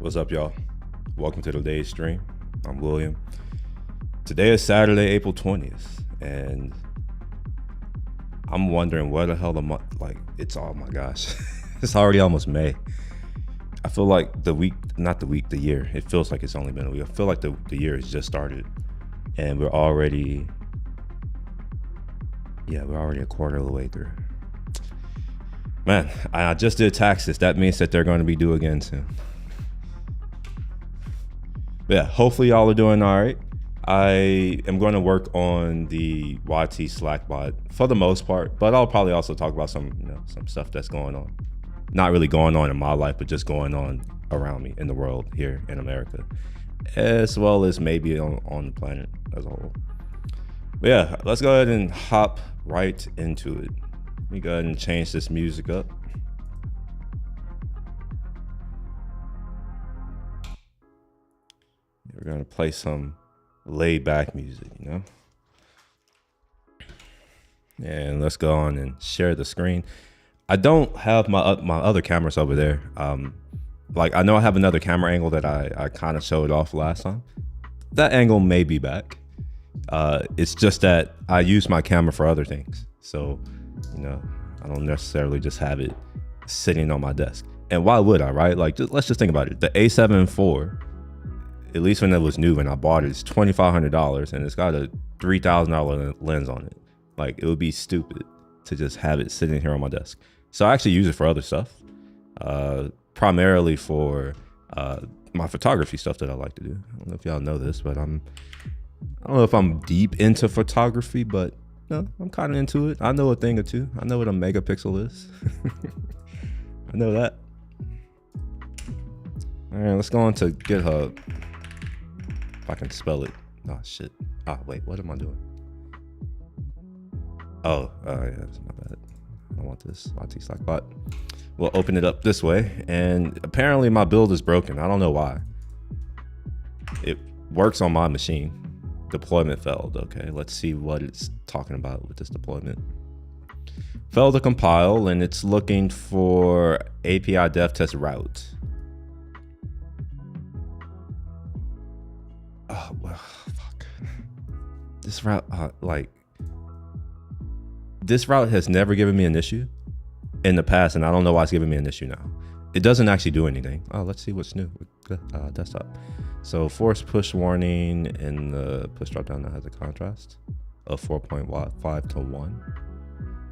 What's up, y'all? Welcome to today's stream. I'm William. Today is Saturday, April 20th, and I'm wondering where the hell the month, it's, oh my gosh, it's already almost May. I feel like the year, it feels like it's only been a week. I feel like the year has just started, and we're already a quarter of the way through. Man, I just did taxes. That means that they're going to be due again soon. Yeah, hopefully y'all are doing all right. I am going to work on the YT Slack bot for the most part, but I'll probably also talk about some stuff that's going on. Not really going on in my life, but just going on around me in the world here in America, as well as maybe on the planet as a whole. But yeah, let's go ahead and hop right into it. Let me go ahead and change this music up. We're gonna play some laid back music, And let's go on and share the screen. I don't have my other cameras over there. I know I have another camera angle that I kind of showed off last time. That angle may be back. It's just that I use my camera for other things. So, I don't necessarily just have it sitting on my desk. And why would I, right? Let's just think about it. The A7 IV, at least when it was new and I bought it, it's $2,500 and it's got a $3,000 lens on it. It would be stupid to just have it sitting here on my desk. So I actually use it for other stuff, primarily for my photography stuff that I like to do. I don't know if y'all know this, but I don't know if I'm deep into photography, but no, I'm kind of into it. I know a thing or two. I know what a megapixel is. I know that. All right, let's go on to GitHub. If I can spell it. Oh, shit. Oh, wait, what am I doing? Oh, yeah, that's my bad. I don't want this YT Slack bot. We'll open it up this way, and apparently my build is broken. I don't know why. It works on my machine. Deployment failed. Okay, let's see what it's talking about with this deployment. Failed to compile, and it's looking for API dev test route. Oh, well, fuck. This route, this route has never given me an issue in the past, and I don't know why it's giving me an issue now. It doesn't actually do anything. Oh, let's see what's new with desktop. So force push warning in the push dropdown that has a contrast of 4.5 to 1.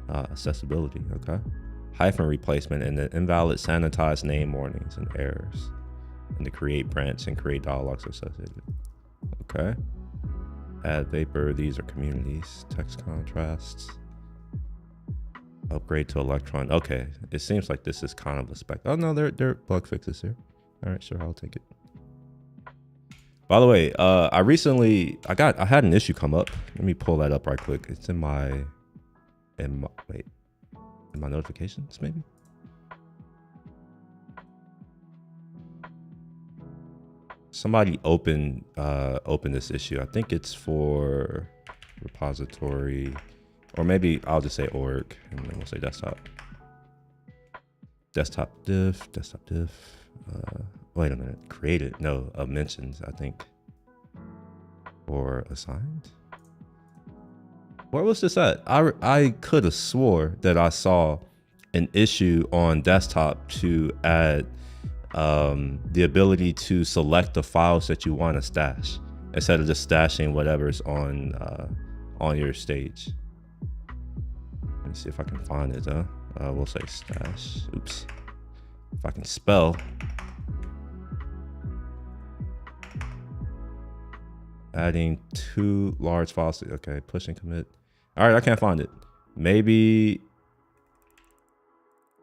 Accessibility, okay. Hyphen replacement and the invalid sanitized name warnings and errors. And the create branch and create dialogues associated. Okay. Add vapor, these are communities. Text contrasts. Upgrade to Electron. Okay, it seems like this is kind of a spec. Oh no, there are bug fixes here. All right, sure, I'll take it. By the way, I had an issue come up. Let me pull that up right quick. It's in my notifications maybe. Somebody open this issue. I think it's for repository, or maybe I'll just say org and then we'll say desktop. Desktop diff. Wait a minute. Created. No, mentions, I think. Or assigned. Where was this at? I could have swore that I saw an issue on desktop to add the ability to select the files that you want to stash instead of just stashing whatever's on your stage. Let me see if I can find it. We'll say stash. Oops. If I can spell. Adding 2 large files. Okay, push and commit. All right, I can't find it. Maybe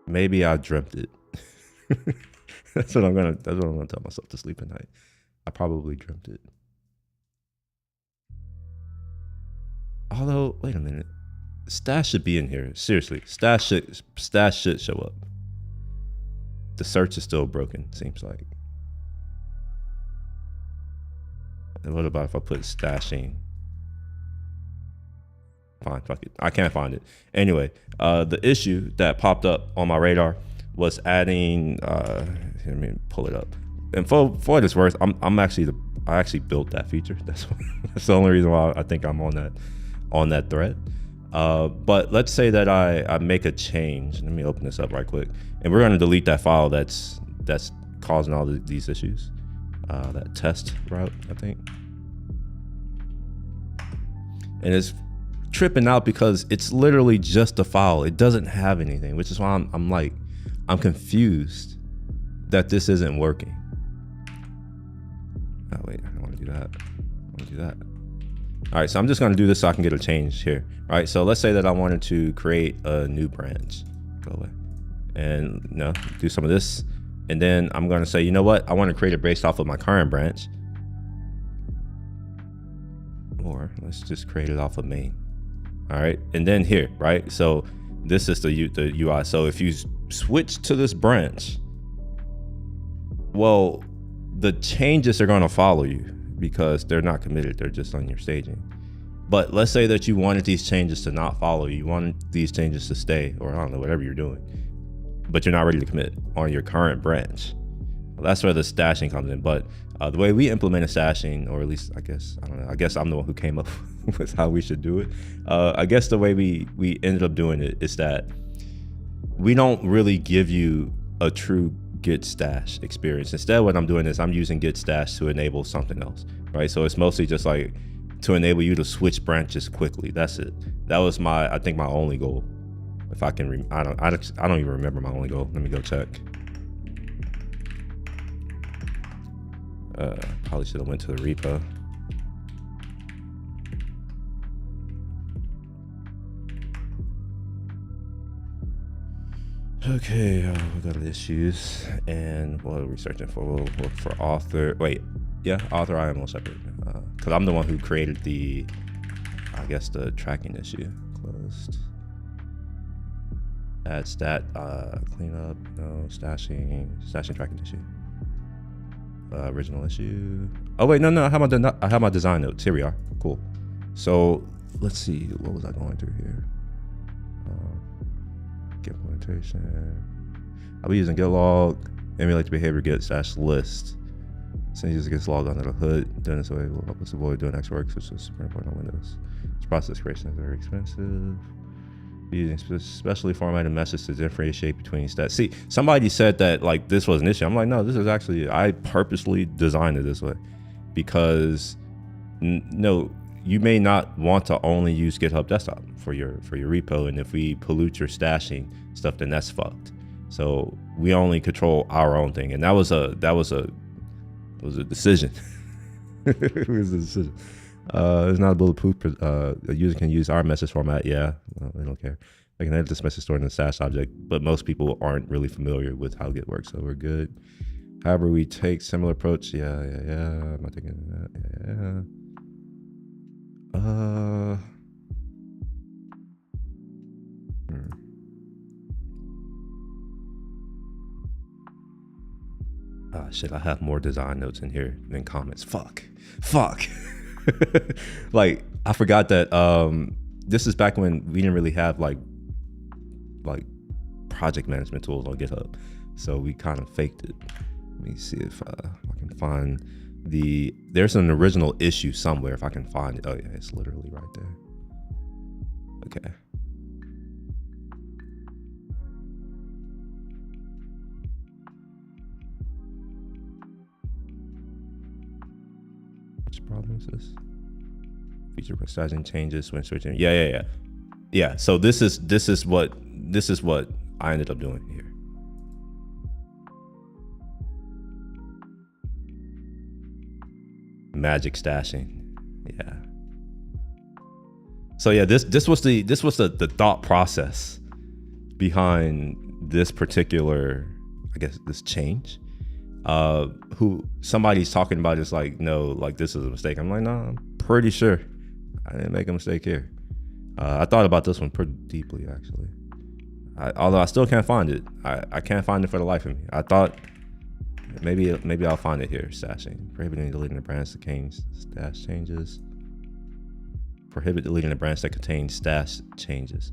I dreamt it. That's what I'm gonna tell myself to sleep at night. I probably dreamt it. Although, wait a minute. Stash should be in here. Seriously, stash should show up. The search is still broken, seems like. And what about if I put stashing? Fine, fuck it. I can't find it. Anyway, the issue that popped up on my radar was adding, let me pull it up. and for what it's worth, I actually built that feature. That's the only reason why I think I'm on that thread. But let's say that I make a change. Let me open this up right quick, and we're going to delete that file that's causing all these issues. That test route, I think, and it's tripping out because it's literally just a file. It doesn't have anything, which is why I'm confused that this isn't working. Oh wait, I don't want to do that. I want to do that. All right, so I'm just going to do this so I can get a change here. All right, so let's say that I wanted to create a new branch. Go away. And do some of this. And then I'm going to say, you know what? I want to create it based off of my current branch. Or let's just create it off of main. All right, and then here, right? So this is the UI. So if you switch to this branch, well, the changes are going to follow you because they're not committed. They're just on your staging. But let's say that you wanted these changes to not follow you. You wanted these changes to stay, or I don't know, whatever you're doing, but you're not ready to commit on your current branch. Well, that's where the stashing comes in. But the way we implemented stashing, or at least I don't know, I guess I'm the one who came up with how we should do it. I guess the way we ended up doing it is that we don't really give you a true git stash experience. Instead, what I'm doing is I'm using git stash to enable something else, right? So it's mostly just like to enable you to switch branches quickly. That's it. That was I think my only goal. If I can, I don't even remember my only goal. Let me go check. Probably should have went to the repo. Okay, we got issues, and what are we searching for? We'll look for author. Wait, yeah, author IMO separate, because I'm the one who created the, I guess, the tracking issue. Closed. Add stat, cleanup, no, stashing tracking issue. Original issue. Oh wait, no, I have my design notes. Here we are. Cool. So let's see, what was I going through here? Implementation. I'll be using Devlog, emulate the behavior git /list. Since user gets logged onto the hood, doing this way will help us avoid doing X work, which is super important on Windows. This process creation is very expensive. Using specially formatted messages to differentiate between stats. See, somebody said that like this was an issue. I'm like, no, this is actually, I purposely designed it this way because no, you may not want to only use GitHub Desktop for your repo, and if we pollute your stashing stuff, then that's fucked. So we only control our own thing, and that was a decision. It was a decision. It's not a bulletproof. A user can use our message format. Yeah, well, they don't care. They can edit this message stored in the stash object, but most people aren't really familiar with how Git works, so we're good. However, we take similar approach. Yeah. I'm not thinking that. Yeah. Shit, I have more design notes in here than comments. Fuck. Like, I forgot that this is back when we didn't really have like project management tools on GitHub, so we kind of faked it. Let me see if I can find there's an original issue somewhere if I can find it. Oh yeah, it's literally right there. Okay. Which problem is this? Feature precision changes when switching. Yeah. So this is what I ended up doing here. Magic stashing. Yeah. So yeah, this was the thought process behind this particular, I guess, this change. Who somebody's talking about is like, no, like this is a mistake. I'm like, no, I'm pretty sure I didn't make a mistake here. I thought about this one pretty deeply, actually. Although I still can't find it. I can't find it for the life of me. I thought maybe I'll find it here. Stashing. Prohibiting deleting the branch that contains stash changes. Prohibit deleting the branch that contains stash changes.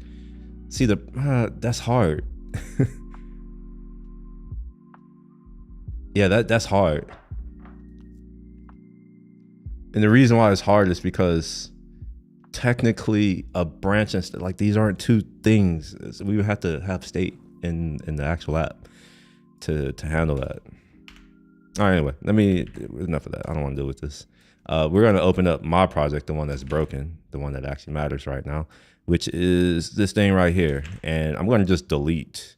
See, that's hard. Yeah, that's hard. And the reason why it's hard is because technically a branch and like these aren't two things. So we would have to have state in the actual app to handle that. All right, anyway, enough of that. I don't want to deal with this. We're going to open up my project, the one that's broken, the one that actually matters right now, which is this thing right here. And I'm going to just delete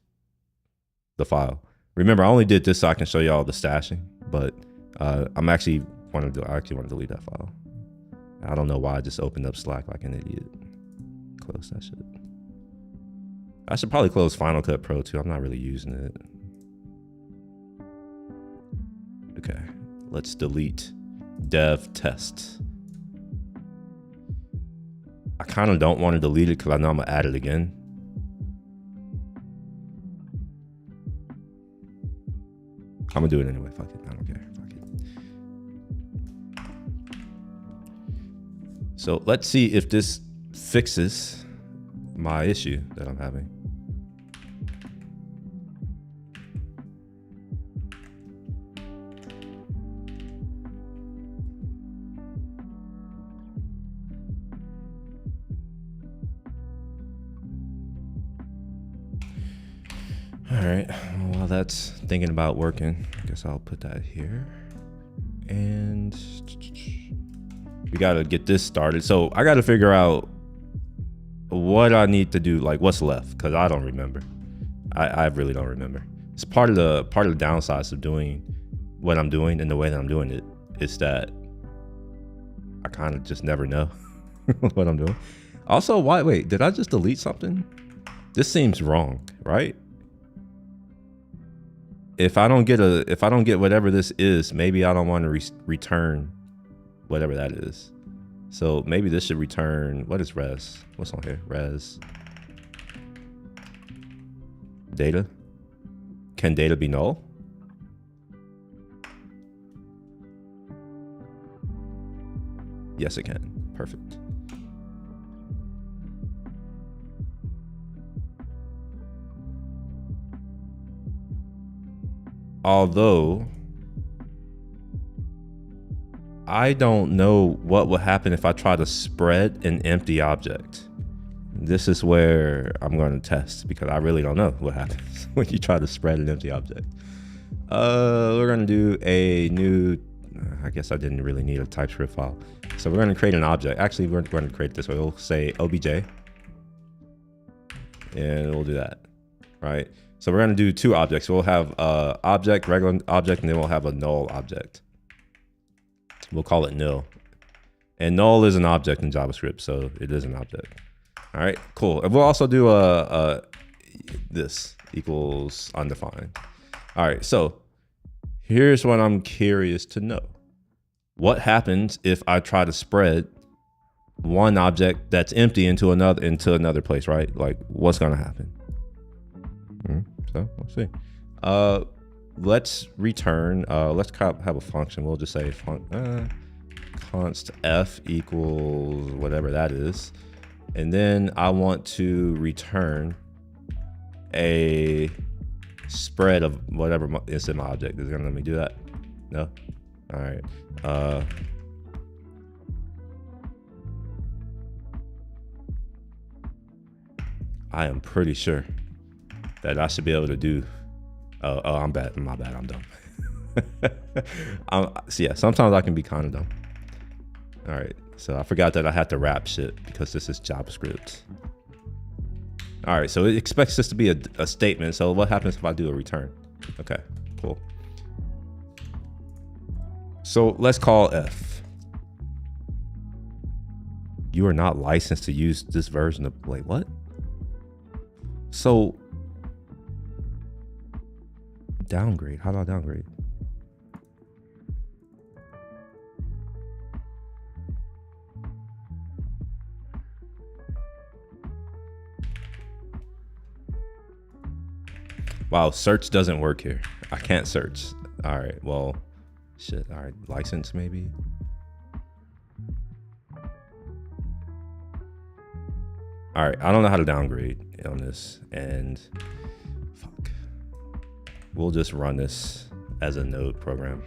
the file. Remember, I only did this so I can show y'all the stashing, but I actually want to delete that file. I don't know why I just opened up Slack like an idiot. Close that shit. I should probably close Final Cut Pro too. I'm not really using it. Okay, let's delete dev test. I kind of don't want to delete it because I know I'm gonna add it again. I'm gonna do it anyway. Fuck it. I don't care. Fuck it. So let's see if this fixes my issue that I'm having. All right, while that's thinking about working, I guess I'll put that here. And we gotta get this started. So I gotta figure out what I need to do, like what's left, because I don't remember. I really don't remember. It's part of the downsides of doing what I'm doing and the way that I'm doing it is that I kind of just never know what I'm doing. Also, wait, did I just delete something? This seems wrong, right? If I don't get whatever this is, maybe I don't want to return whatever that is. So maybe this should return, what is res? What's on here? Res. Data. Can data be null? Yes, it can. Perfect. Although I don't know what will happen if I try to spread an empty object. This is where I'm going to test because I really don't know what happens when you try to spread an empty object. We're going to do a new, I guess I didn't really need a TypeScript file. So we're going to create an object. Actually, we're going to create this way. We'll say obj and we'll do that, right? So we're going to do two objects. We'll have object, regular object, and then we'll have a null object. We'll call it nil. And null is an object in JavaScript, so it is an object. All right, cool. And we'll also do this equals undefined. All right, so here's what I'm curious to know. What happens if I try to spread one object that's empty into another place, right? Like, what's going to happen? So let's see. Let's return. Let's have a function. We'll just say const f equals whatever that is, and then I want to return a spread of whatever is in my object. Is it gonna let me do that? No. All right. I am pretty sure that I should be able to do. Oh, I'm bad. My bad. I'm dumb. So yeah, sometimes I can be kind of dumb. All right. So I forgot that I had to wrap shit because this is JavaScript. All right. So it expects this to be a statement. So what happens if I do a return? Okay, cool. So let's call f. You are not licensed to use this version of, wait, what? So downgrade, how do I downgrade? Wow, search doesn't work here. I can't search. All right, well, shit, all right, license maybe. All right, I don't know how to downgrade on this, and fuck. We'll just run this as a Node program.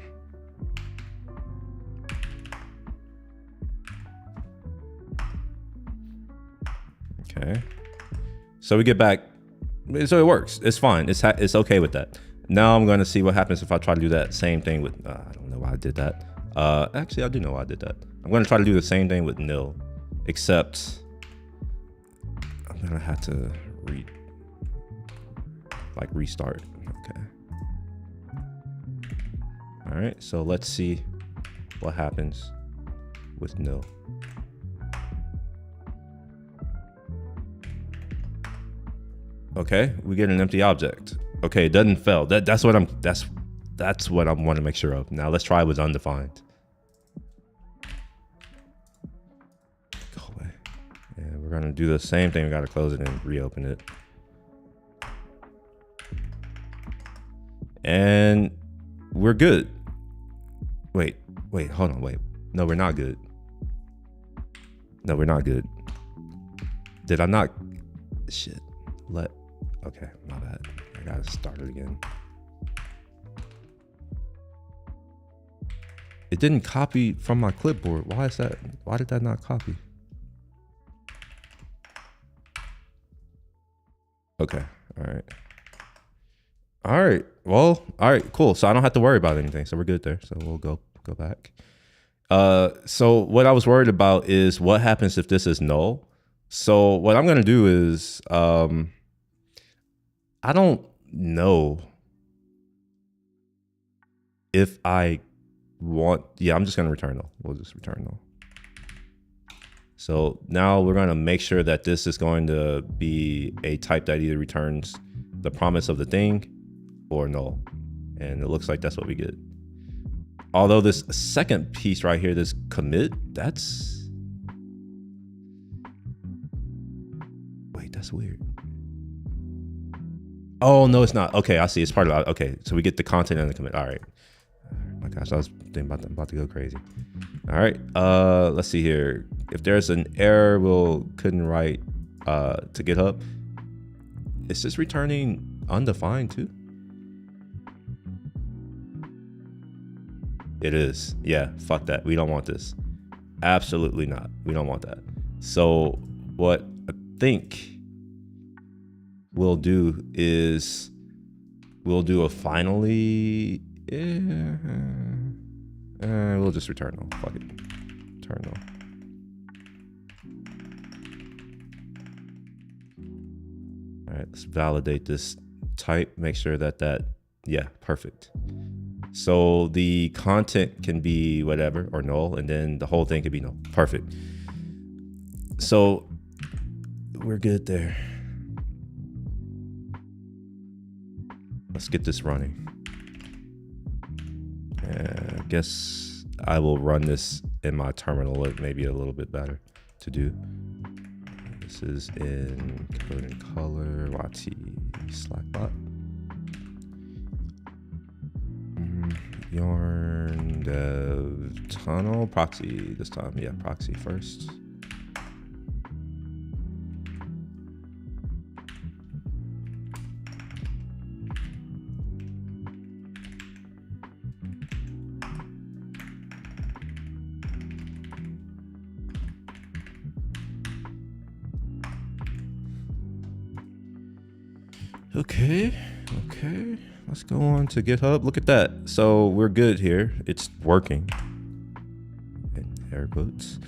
Okay. So we get back. So it works. It's fine. It's okay with that. Now I'm going to see what happens if I try to do that same thing with, I don't know why I did that. Actually, I do know why I did that. I'm going to try to do the same thing with nil, except I'm going to have to restart. Okay. All right. So let's see what happens with nil. Okay, we get an empty object. Okay, it doesn't fail. That's what I want to make sure of. Now let's try with undefined. Go away. And we're gonna do the same thing. We gotta close it and reopen it. And we're good. Wait, hold on, wait. No, we're not good. No, we're not good. Did I not? Shit. Okay, my bad. I gotta start it again. It didn't copy from my clipboard. Why is that? Why did that not copy? Okay, all right. All right, well, all right, cool. So I don't have to worry about anything. So we're good there. So we'll go back. So what I was worried about is what happens if this is null. So what I'm gonna do is, I don't know if I want, yeah, I'm just gonna return null. We'll just return null. So now we're gonna make sure that this is going to be a type that either returns the promise of the thing or null. And it looks like that's what we get. Although this second piece right here, this commit, that's weird. Oh, no, it's not. Okay, I see. It's part of, okay, so we get the content and the commit. All right. Oh my gosh, I was thinking about to go crazy. All right, let's see here. If there's an error, couldn't write to GitHub. Is this returning undefined too? It is. Yeah, fuck that. We don't want this. Absolutely not. We don't want that. So what I think we'll do is we'll do a finally. We'll just return null. Fuck it. Return null. All right, let's validate this type. Make sure that yeah, perfect. So the content can be whatever or null, and then the whole thing can be null. Perfect. So we're good there. Let's get this running. I guess I will run this in my terminal. It may be a little bit better to do. This is in code and color, YT Slackbot. Yarn dev tunnel proxy this time. Yeah, proxy first. Okay, let's go on to GitHub. Look at that. So we're good here. It's working. In air quotes.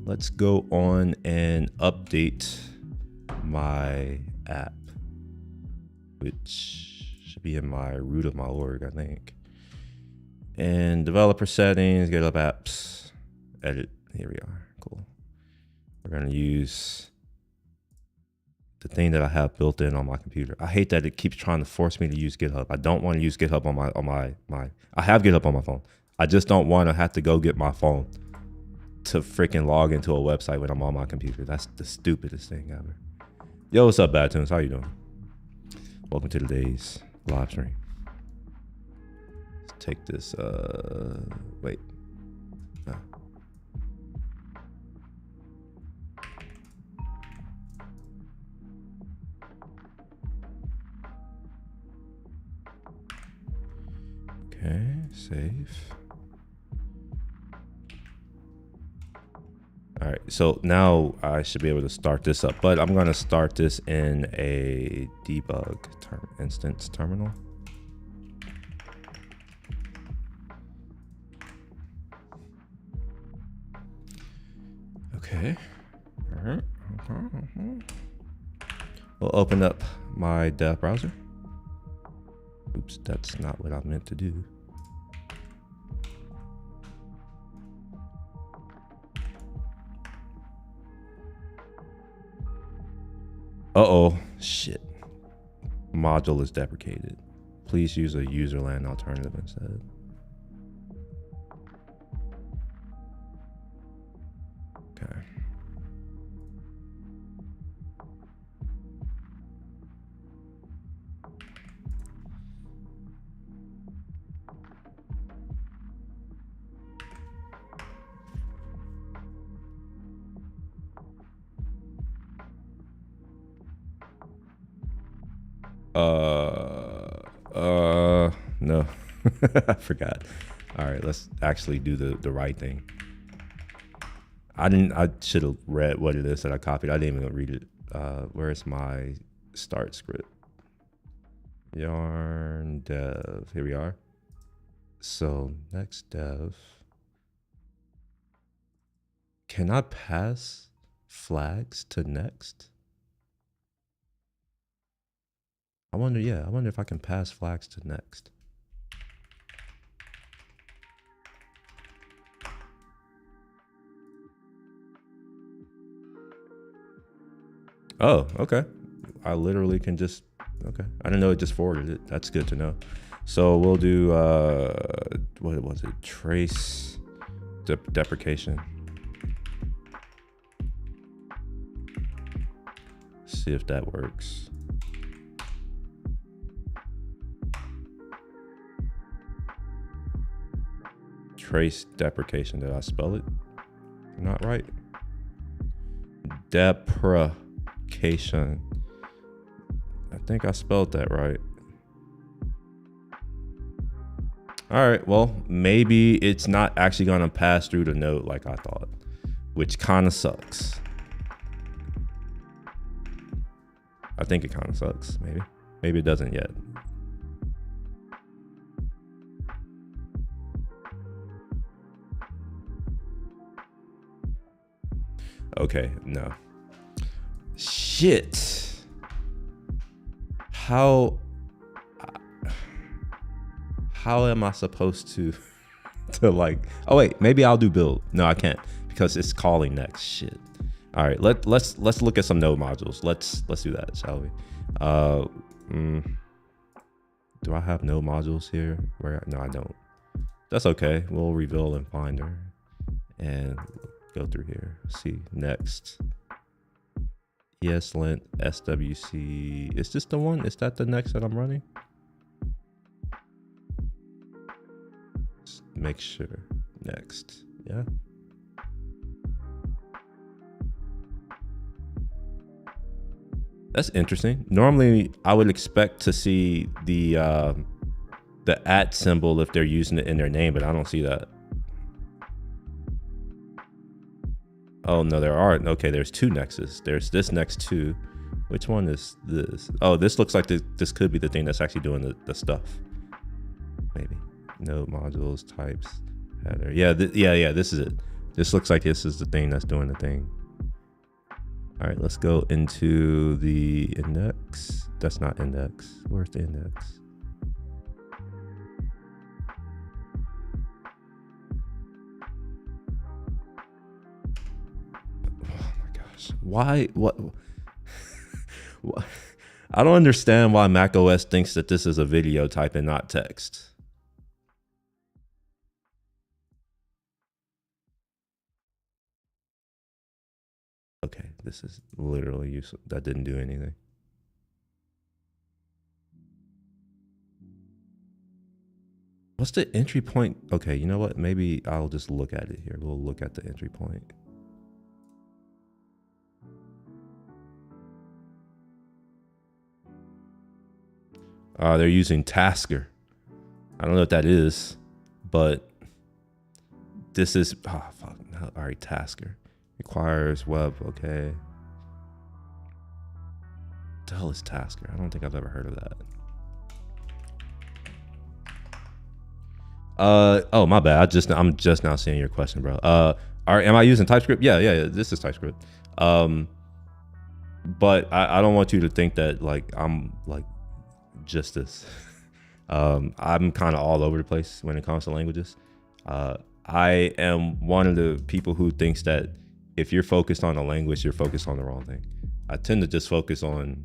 Let's go on and update my app, which should be in my root of my org, I think. And developer settings, GitHub apps, edit. Here we are. Cool. We're going to use the thing that I have built in on my computer. I hate that it keeps trying to force me to use GitHub. I don't want to use GitHub on my I have GitHub on my phone. I just don't want to have to go get my phone to freaking log into a website when I'm on my computer. That's the stupidest thing ever. Yo, what's up, Bad Tunes? How you doing? Welcome to today's live stream. Let's take this, wait. Okay, save. All right, so now I should be able to start this up, but I'm gonna start this in a debug instance terminal. Okay. We'll open up my dev browser. Oops, that's not what I meant to do. Uh-oh, shit. Module is deprecated. Please use a userland alternative instead. Okay. No. I forgot. All right, let's actually do the right thing. I should have read what it is that I copied. I didn't even read it. Where's my start script? Yarn dev. Here we are. So next dev. Can I pass flags to next? I wonder if I can pass flags to next. Oh, okay. I literally can just, okay. I didn't know it just forwarded it. That's good to know. So we'll do, what was it? Trace deprecation. See if that works. Trace deprecation. Did I spell it not right? Deprecation. I think I spelled that right. All right, well, maybe it's not actually gonna pass through the node like I thought, which kind of sucks. I think it kind of sucks, maybe. Maybe it doesn't yet. Okay, no. Shit. How am I supposed to like, oh wait, maybe I'll do build. No, I can't because it's calling next. Shit. All right, let's look at some node modules. Let's do that, shall we? Do I have node modules here? No, I don't. That's okay. We'll reveal in Finder and go through here. See next. ESLint SWC. Is this the one? Is that the next that I'm running? Just make sure. Next. Yeah. That's interesting. Normally, I would expect to see the @ symbol if they're using it in their name, but I don't see that. Oh no, there are. Okay, there's two nexts. There's this next to. Which one is this? Oh, this looks like this could be the thing that's actually doing the stuff. Maybe. Node modules, types, header. Yeah, yeah. This is it. This looks like this is the thing that's doing the thing. All right, let's go into the index. That's not index. Where's the index? Oh my gosh. Why? What? What? I don't understand why macOS thinks that this is a video type and not text. Okay, this is literally useless. That didn't do anything. What's the entry point? Okay, you know what? Maybe I'll just look at it here. We'll look at the entry point. They're using Tasker. I don't know what that is, but this is, oh, fuck. All right, Tasker. Requires web, okay. What the hell is Tasker? I don't think I've ever heard of that. Oh, my bad. I'm just now seeing your question, bro. Am I using TypeScript? Yeah. This is TypeScript. But I don't want you to think that like I'm like just this. I'm kind of all over the place when it comes to languages. I am one of the people who thinks that if you're focused on a language, you're focused on the wrong thing. I tend to just focus on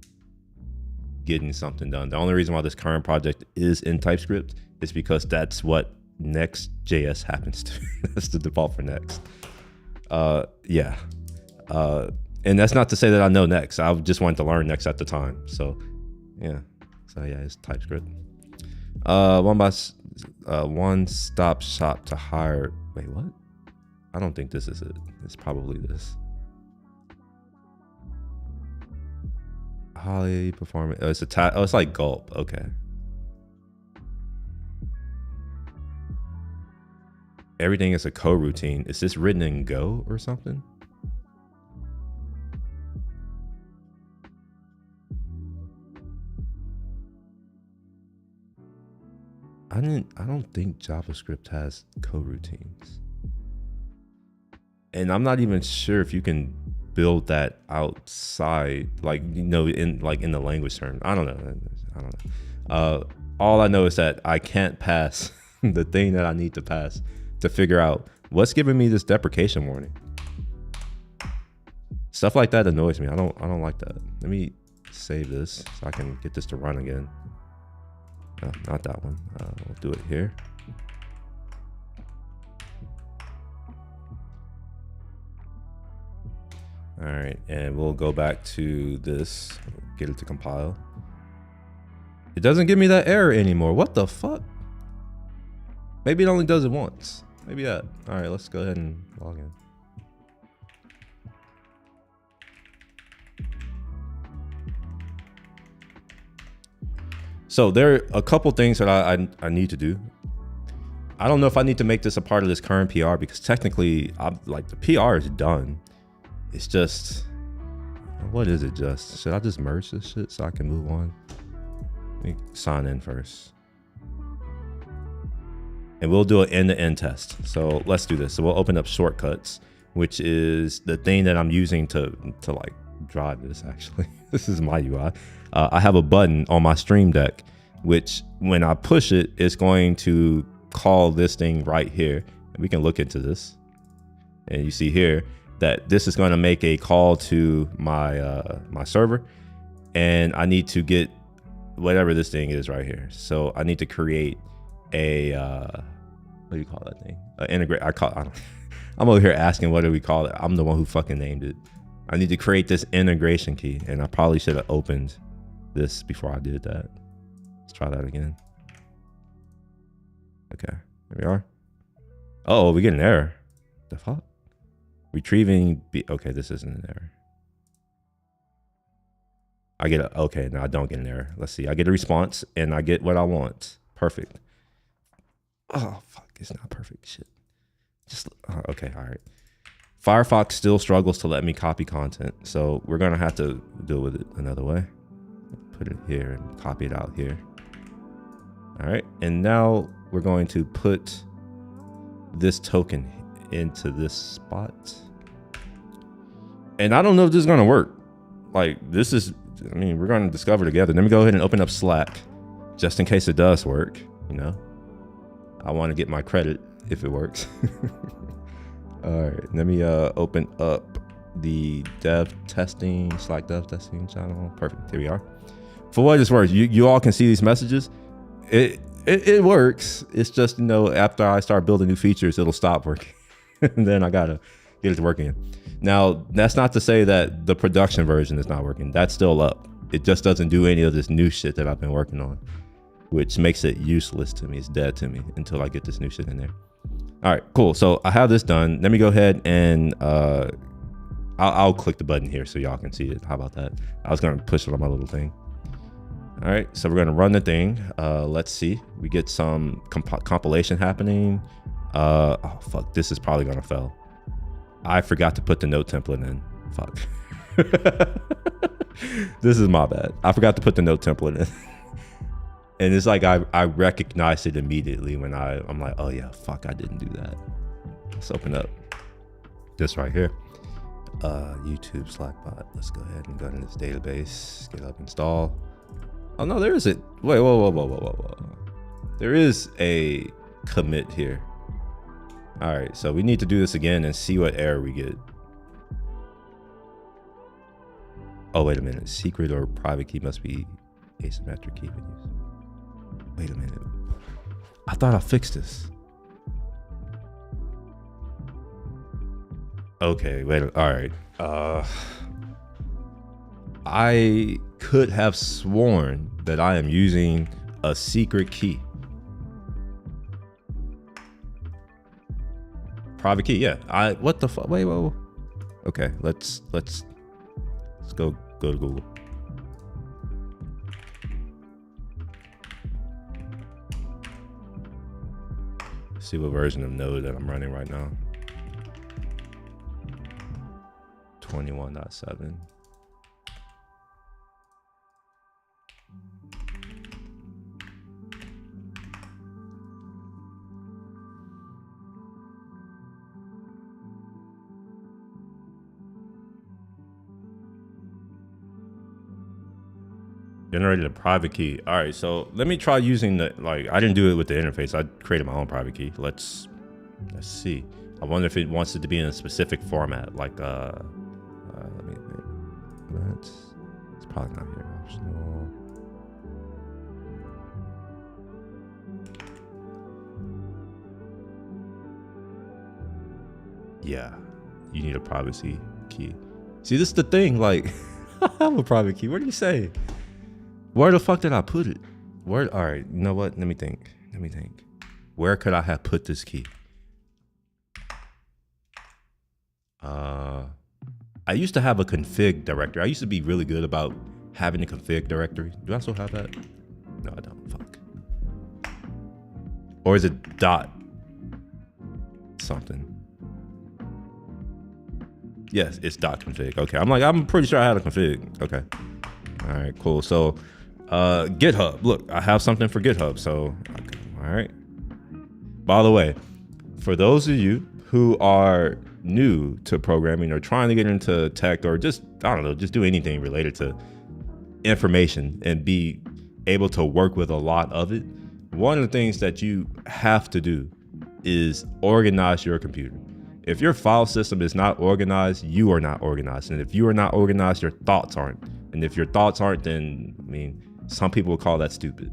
getting something done. The only reason why this current project is in TypeScript is because that's what Next.js happens to. That's the default for Next. Yeah. And that's not to say that I know Next. I just wanted to learn Next at the time. So yeah. So yeah, it's TypeScript. One stop shop to hire. Wait, what? I don't think this is it. It's probably this. Highly performing. Oh, it's like gulp. Okay. Everything is a coroutine. Is this written in Go or something? I don't think JavaScript has coroutines. And I'm not even sure if you can build that outside, like, you know, in the language term. I don't know. All I know is that I can't pass the thing that I need to pass to figure out what's giving me this deprecation warning. Stuff like that annoys me. I don't like that. Let me save this so I can get this to run again. No, not that one. We'll do it here. All right, and we'll go back to this, get it to compile. It doesn't give me that error anymore. What the fuck? Maybe it only does it once. Maybe that. All right, let's go ahead and log in. So there are a couple things that I need to do. I don't know if I need to make this a part of this current PR because technically, like the PR is done. It's just, what is it just? Should I just merge this shit so I can move on? Let me sign in first. And we'll do an end-to-end test. So let's do this. So we'll open up shortcuts, which is the thing that I'm using to like drive this actually. This is my UI. I have a button on my Stream Deck, which when I push it, it's going to call this thing right here. And we can look into this. And you see here that this is going to make a call to my my server. And I need to get whatever this thing is right here. So I need to create a, what do you call that thing? Integrate. I'm over here asking what do we call it? I'm the one who fucking named it. I need to create this integration key, and I probably should have opened this before I did that. Let's try that again. Okay, there we are. Oh, we get an error. The fuck? Retrieving. Okay, this isn't an error. I get a, okay, no, I don't get an error. Let's see. I get a response, and I get what I want. Perfect. Oh, fuck, it's not perfect. Shit. Just, okay, all right. Firefox still struggles to let me copy content, so we're gonna have to deal with it another way. Put it here and copy it out here. All right, and now we're going to put this token into this spot. And I don't know if this is gonna work. Like, this is, I mean, we're gonna discover together. Let me go ahead and open up Slack, just in case it does work, you know? I wanna get my credit if it works. All right, let me open up the Slack dev testing channel. Perfect, here we are. For what it's worth, you all can see these messages. It works. It's just, you know, after I start building new features, it'll stop working. And then I gotta get it to work again. Now, that's not to say that the production version is not working. That's still up. It just doesn't do any of this new shit that I've been working on, which makes it useless to me. It's dead to me until I get this new shit in there. All right, cool. So I have this done. Let me go ahead and I'll click the button here so y'all can see it. How about that? I was gonna push it on my little thing. All right, so we're gonna run the thing. Let's see. We get some compilation happening. Oh fuck, this is probably gonna fail. I forgot to put the note template in. Fuck. This is my bad. I forgot to put the note template in. And it's like I recognized it immediately when I'm like, oh yeah, fuck, I didn't do that. Let's open up this right here. YouTube Slackbot. Let's go ahead and go to this database, get up install. Oh no, there is a wait, whoa. There is a commit here. All right, so we need to do this again and see what error we get. Oh, wait a minute. Secret or private key must be asymmetric key. Wait a minute. I thought I fixed this. Okay, wait. All right. I could have sworn that I am using a secret key. Private key, yeah. What the fuck? Wait, whoa. Okay, let's go to Google. See what version of Node that I'm running right now. 21.7. Generated a private key. All right, so let me try using the, like, I didn't do it with the interface. I created my own private key. Let's see. I wonder if it wants it to be in a specific format, like let me think. It's probably not here. Optional. Yeah, you need a privacy key. See, this is the thing. Like, I have a private key. What did you say? Where the fuck did I put it? Where? All right, you know what? Let me think. Where could I have put this key? I used to have a config directory. I used to be really good about having a config directory. Do I still have that? No, I don't. Fuck. Or is it dot something? Yes, it's dot config. Okay, I'm pretty sure I had a config. Okay. All right, cool. So GitHub. Look, I have something for GitHub. So, okay. All right. By the way, for those of you who are new to programming or trying to get into tech or just, I don't know, just do anything related to information and be able to work with a lot of it, one of the things that you have to do is organize your computer. If your file system is not organized, you are not organized. And if you are not organized, your thoughts aren't. And if your thoughts aren't, then, I mean, some people would call that stupid.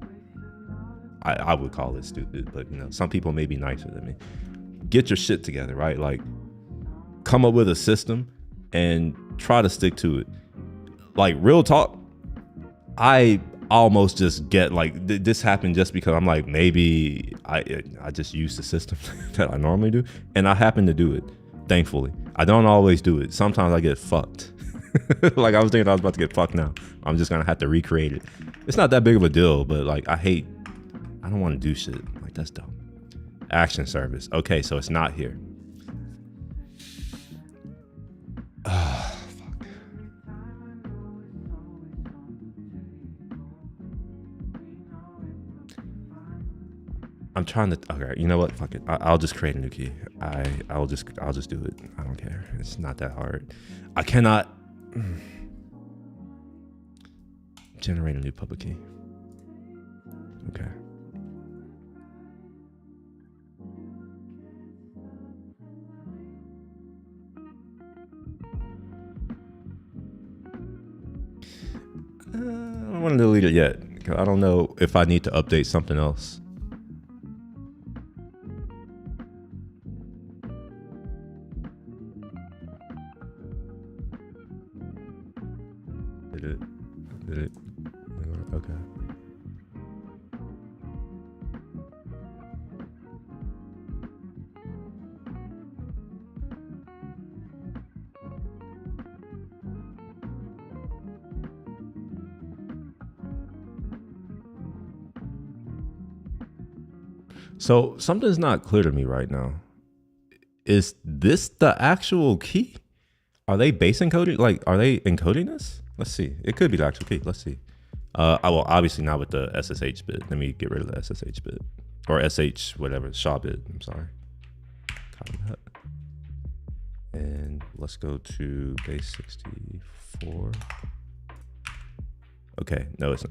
I would call it stupid, but you know, some people may be nicer than me. Get your shit together, right? Like, come up with a system and try to stick to it. Like, real talk, I almost just get like, this happened just because I'm like, maybe I just use the system that I normally do, and I happen to do it, thankfully. I don't always do it. Sometimes I get fucked. Like, I was thinking I was about to get fucked now. I'm just gonna have to recreate it. It's not that big of a deal, but like, I don't want to do shit. Like, that's dumb. Action service. Okay, so it's not here. Fuck. I'm trying to. Okay, you know what? Fuck it. I'll just create a new key. I'll just do it. I don't care. It's not that hard. I cannot generate a new public key. Okay. I don't want to delete it yet. I don't know if I need to update something else. Did it? Okay. So something's not clear to me right now. Is this the actual key? Are they base encoding? Like, are they encoding this? Let's see. It could be the actual key. Let's see. I will obviously not with the SSH bit. Let me get rid of the SSH bit or SH whatever SHA bit. I'm sorry. Copy that. And let's go to base 64. Okay, no, it's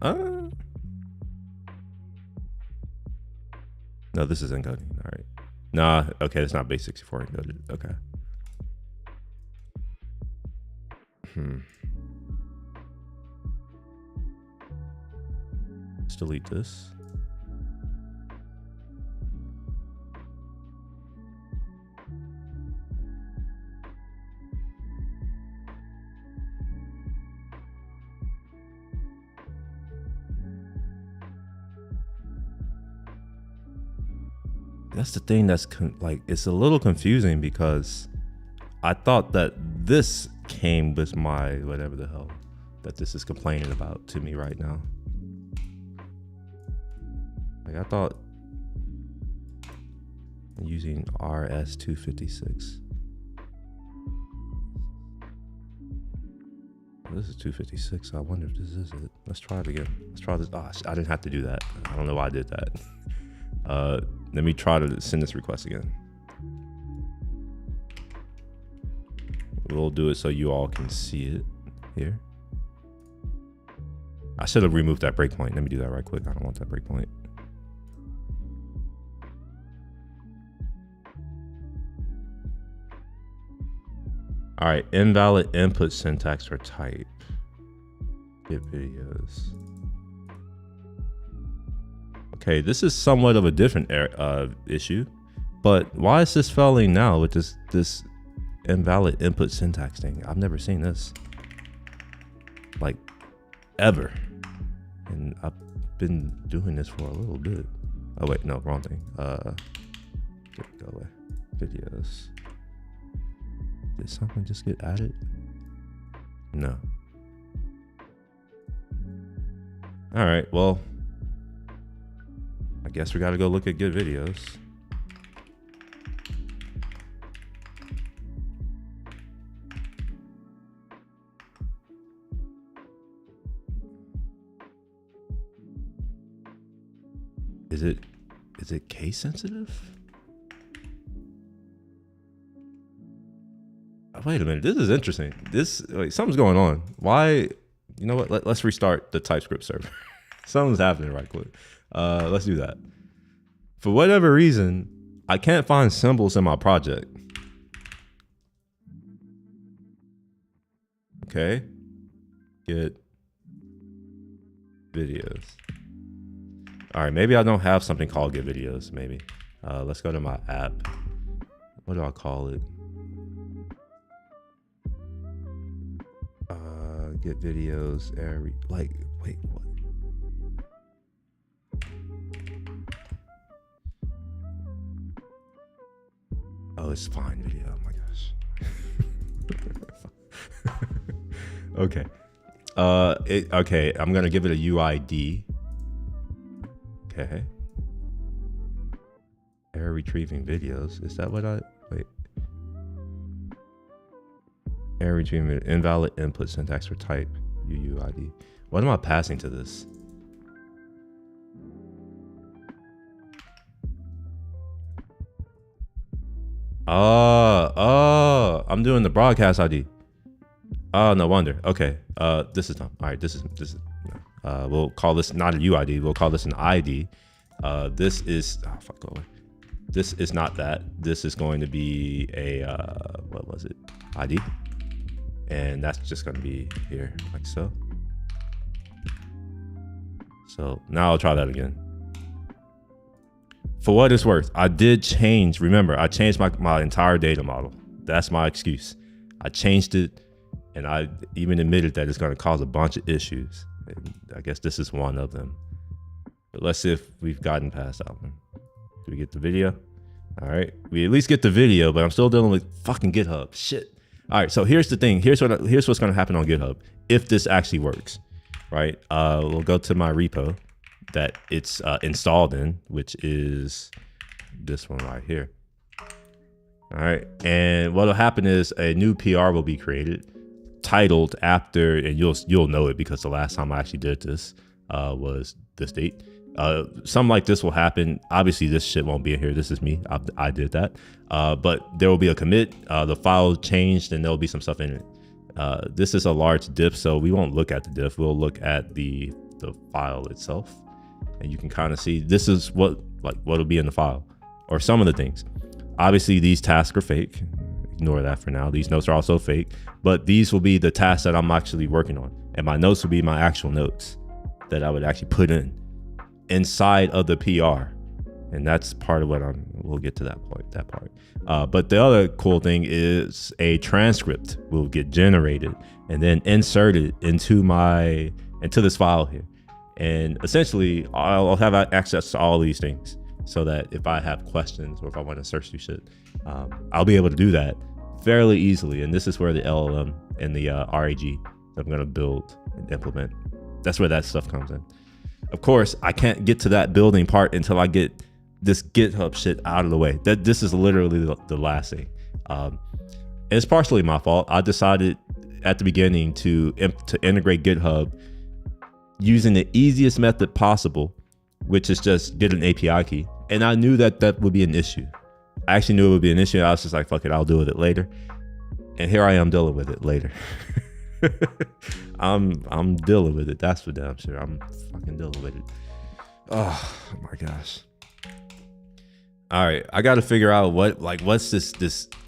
no. This is encoding. All right. Nah. Okay, it's not base 64 encoded. Okay. Let's delete this. That's the thing that's like, it's a little confusing because I thought that this came with my whatever the hell that this is complaining about to me right now. Like I thought using RS256. This is 256. I wonder if this is it. Let's try it again. Let's try this. Oh, I didn't have to do that. I don't know why I did that. Let me try to send this request again. We'll do it so you all can see it here. I should have removed that breakpoint. Let me do that right quick. I don't want that breakpoint. All right, invalid input syntax for type. Get videos. Okay, this is somewhat of a different issue, but why is this failing now with this invalid input syntax thing? I've never seen this, like, ever. And I've been doing this for a little bit. Oh wait, no, wrong thing. Go away. Videos. Did something just get added? No. All right, well, I guess we gotta go look at good videos. Is it case sensitive? Oh, wait a minute, this is interesting. Like, something's going on. Why? You know what? Let's restart the TypeScript server. Something's happening right quick. Let's do that. For whatever reason, I can't find symbols in my project. Okay. Get videos. All right, maybe I don't have something called get videos, maybe. Let's go to my app. What do I call it? Get videos, wait, what? Oh, it's fine video. Oh my gosh. Okay. Okay, I'm gonna give it a UID. Okay. Error retrieving videos. Is that what wait. Error retrieving invalid input syntax for type UUID. What am I passing to this? I'm doing the broadcast ID. Oh, no wonder. Okay. This is not. All right. This is. We'll call this not a UID. We'll call this an ID. This is. Oh, fuck, go away. This is not that. This is going to be a. What was it? ID. And that's just going to be here, like so. So now I'll try that again. For what it's worth, I did change. Remember, I changed my entire data model. That's my excuse. I changed it, and I even admitted that it's going to cause a bunch of issues. And I guess this is one of them. But let's see if we've gotten past that one. Do we get the video? All right, we at least get the video, but I'm still dealing with fucking GitHub. Shit. All right, so here's the thing. Here's what's going to happen on GitHub if this actually works, right? We'll go to my repo that it's installed in, which is this one right here. All right, and what'll happen is a new PR will be created, titled after, and you'll know it because the last time I actually did this was this date. Something like this will happen. Obviously, this shit won't be in here. This is me. I did that. But there will be a commit. The file changed, and there'll be some stuff in it. This is a large diff, so we won't look at the diff. We'll look at the file itself, and you can kind of see this is what'll be in the file, or some of the things. Obviously, these tasks are fake. Ignore that for now. These notes are also fake, but these will be the tasks that I'm actually working on, and my notes will be my actual notes that I would actually put in inside of the PR, and that's part of what we'll get to that part. But the other cool thing is a transcript will get generated and then inserted into this file here, and essentially I'll have access to all these things, so that if I have questions or if I want to search through shit, I'll be able to do that fairly easily. And this is where the LLM and the RAG that I'm going to build and implement, that's where that stuff comes in. Of course, I can't get to that building part until I get this GitHub shit out of the way. This is literally the last thing. It's partially my fault. I decided at the beginning to integrate GitHub using the easiest method possible, which is just get an API key. And I knew that would be an issue. I actually knew it would be an issue. I was just like, fuck it, I'll deal with it later. And here I am dealing with it later. I'm dealing with it. That's for damn sure. I'm fucking dealing with it. Oh my gosh. All right, I got to figure out what's this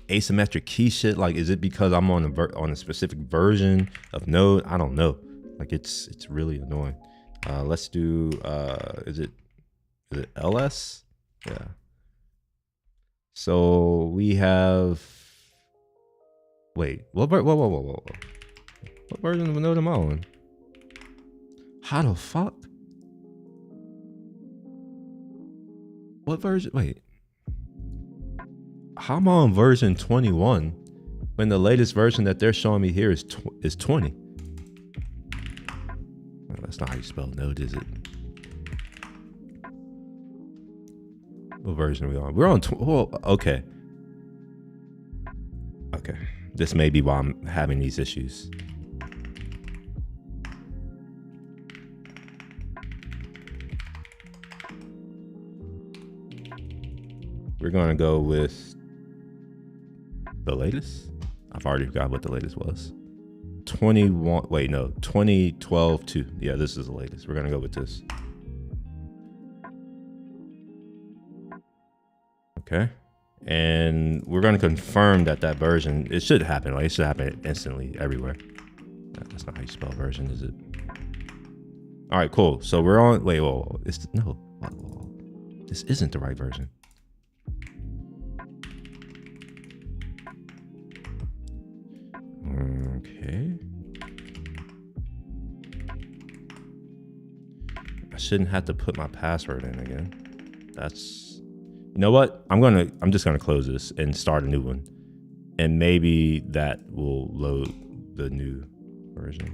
asymmetric key shit. Like, is it because I'm on a specific version of Node? I don't know. Like, it's really annoying. Let's do is it LS? Yeah. So we have, wait, whoa. What version of Node am I on? How the fuck? What version? Wait. How am I on version 21 when the latest version that they're showing me here is 20? Well, that's not how you spell Node, is it? What version are we on? We're on, okay. Okay. This may be why I'm having these issues. We're gonna go with the latest. I've already forgot what the latest was. 21, wait, no, 2012 2. Yeah, this is the latest. We're gonna go with this. Okay. And we're gonna confirm that version, it should happen. Like, it should happen instantly everywhere. That's not how you spell version, is it? All right, cool. So we're on, wait, whoa. This isn't the right version. Okay. I shouldn't have to put my password in again. That's, you know what? I'm just gonna close this and start a new one. And maybe that will load the new version.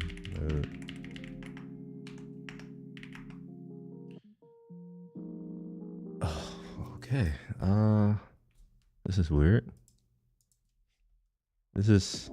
Oh, okay. This is weird. This is,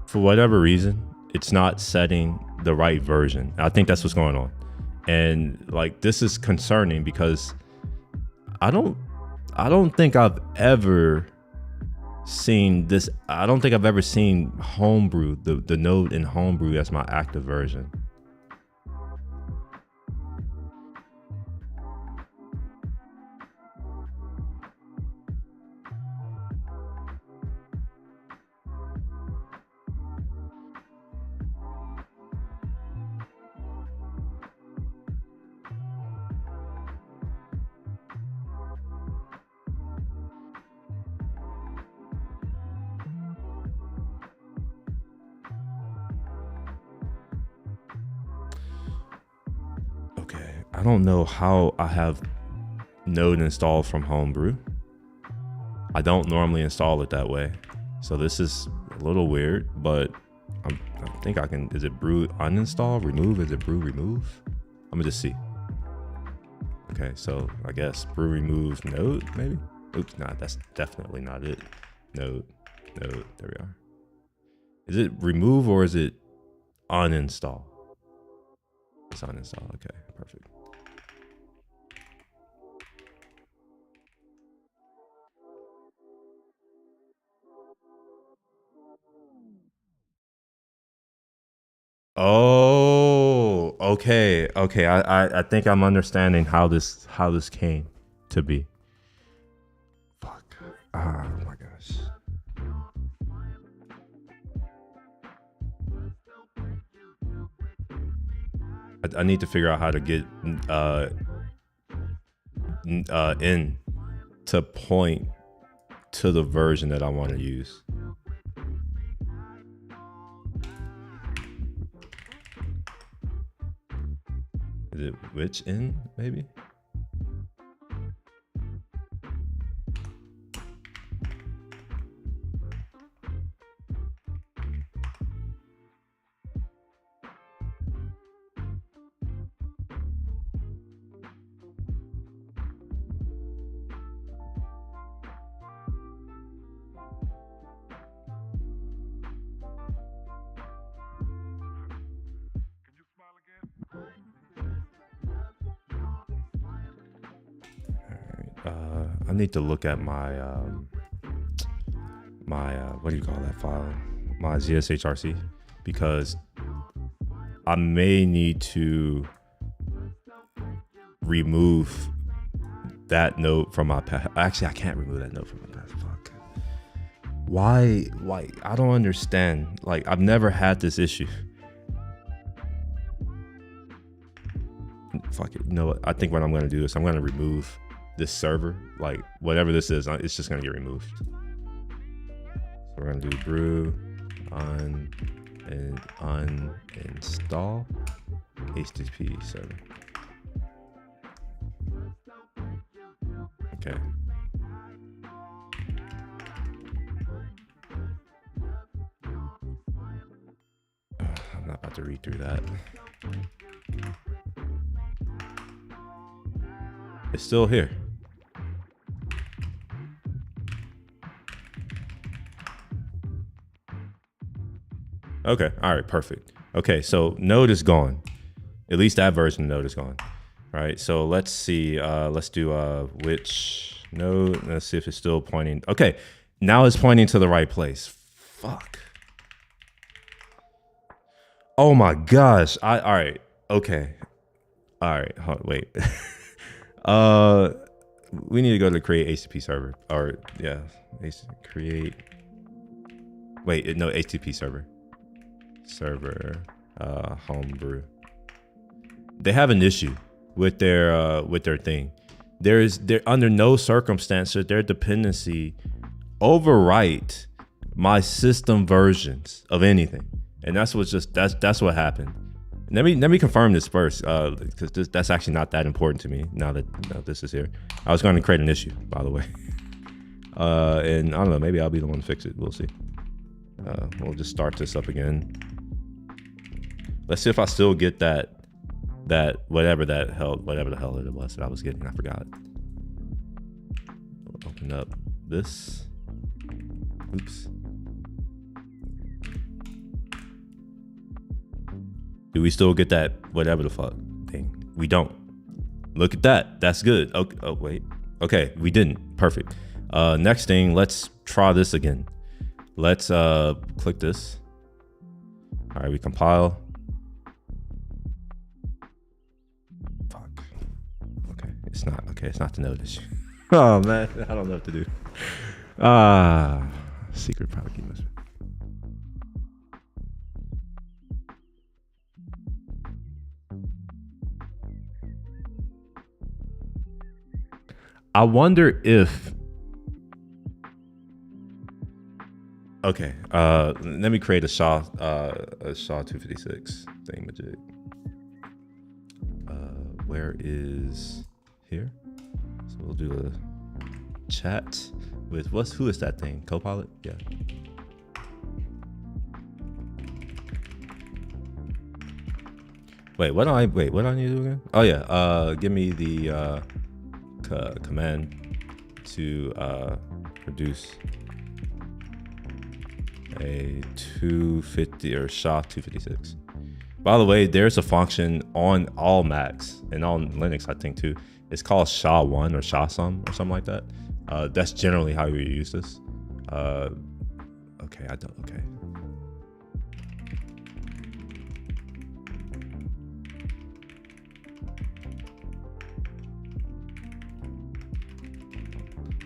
for whatever reason, it's not setting the right version. I think that's what's going on. And like, this is concerning because I don't think I've ever seen this. I don't think I've ever seen Homebrew, the node in Homebrew as my active version. I don't know how I have Node installed from Homebrew. I don't normally install it that way. So this is a little weird, but I think I can, is it brew uninstall, remove? Is it brew remove? I'm gonna just see. Okay, so I guess brew remove Node, maybe? Oops, nah, that's definitely not it. Node, there we are. Is it remove or is it uninstall? It's uninstall, okay, perfect. Oh, okay. I think I'm understanding how this came to be. Fuck. Oh my gosh. I need to figure out how to get in to point to the version that I want to use. Is it which in, maybe? I need to look at my what do you call that file? My ZSHRC, because I may need to remove that node from my path. Actually, I can't remove that node from my path. Fuck. Why? I don't understand. Like, I've never had this issue. Fuck it. You know what? I think what I'm gonna do is I'm gonna remove this server. Like, whatever this is, it's just gonna get removed. So we're gonna do brew uninstall HTTP server. Okay. I'm not about to read through that. It's still here. Okay, all right, perfect. Okay, so Node is gone. At least that version of Node is gone. All right, so let's see. Let's do which node. Let's see if it's still pointing. Okay, now it's pointing to the right place. Fuck. Oh my gosh. All right. Okay. All right. Wait. We need to go to create HTTP server, or yeah, create. Wait, no, HTTP server. Homebrew. They have an issue with their thing. They're under no circumstance should their dependency overwrite my system versions of anything, and that's what happened. Let me confirm this first, because that's actually not that important to me now that this is here. I was going to create an issue, by the way, and I don't know, maybe I'll be the one to fix it. We'll see. We'll just start this up again. Let's see if I still get that whatever the hell it was that I was getting. I forgot. We'll open up this. Oops. Do we still get that whatever the fuck thing? We don't. Look at that. That's good. Okay. Oh wait. Okay, we didn't. Perfect. Next thing, let's try this again. Let's click this. All right, we compile. Fuck. Okay, it's not okay. It's not the node issue. Oh man, I don't know what to do. Secret private key must. I wonder if. Okay, let me create a SHA 256 thingamajig. where is here? So we'll do a chat with who is that thing? Copilot? Yeah. Wait, what do I need to do again? Oh yeah, give me the command to produce a 250 or SHA-256. By the way, there's a function on all Macs and on Linux, I think too. It's called SHA-1 or SHA-SUM or something like that. That's generally how you use this. Okay, okay.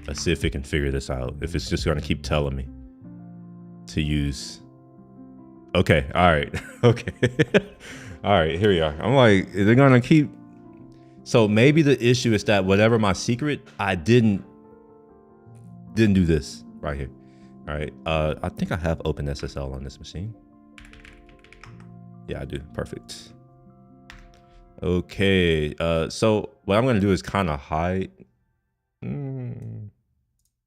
Let's see if it can figure this out. If it's just gonna keep telling me to use. Okay, all right, okay. All right, here we are. I'm like, is it gonna keep? So maybe the issue is that whatever my secret, I didn't do this right here. All right, I think I have OpenSSL on this machine. Yeah, I do, perfect. Okay, so what I'm gonna do is kind of hide.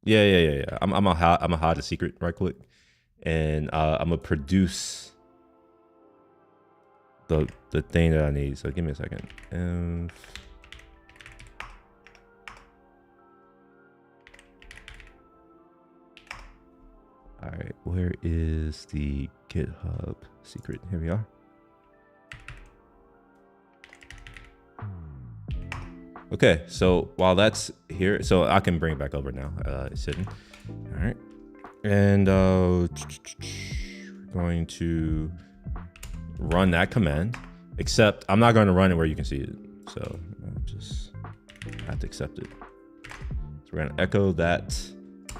Yeah. I'm gonna hide the secret right click, and I'm gonna produce the thing that I need. So give me a second. All right, where is the GitHub secret? Here we are. Okay, so while that's here, so I can bring it back over now. It's sitting. All right, and we're going to run that command. Except I'm not going to run it where you can see it. So I just have to accept it. So we're going to echo that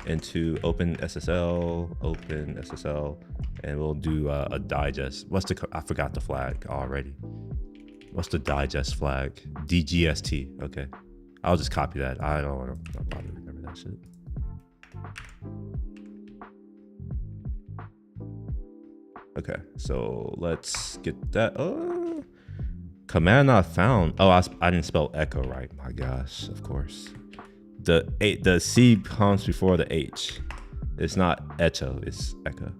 into OpenSSL, and we'll do a digest. I forgot the flag already. What's the digest flag? DGST. Okay, I'll just copy that. I don't want to bother remember that shit. Okay, so let's get that. Command not found. Oh, I didn't spell echo right. My gosh, of course. The C comes before the H. It's not echo, it's echo.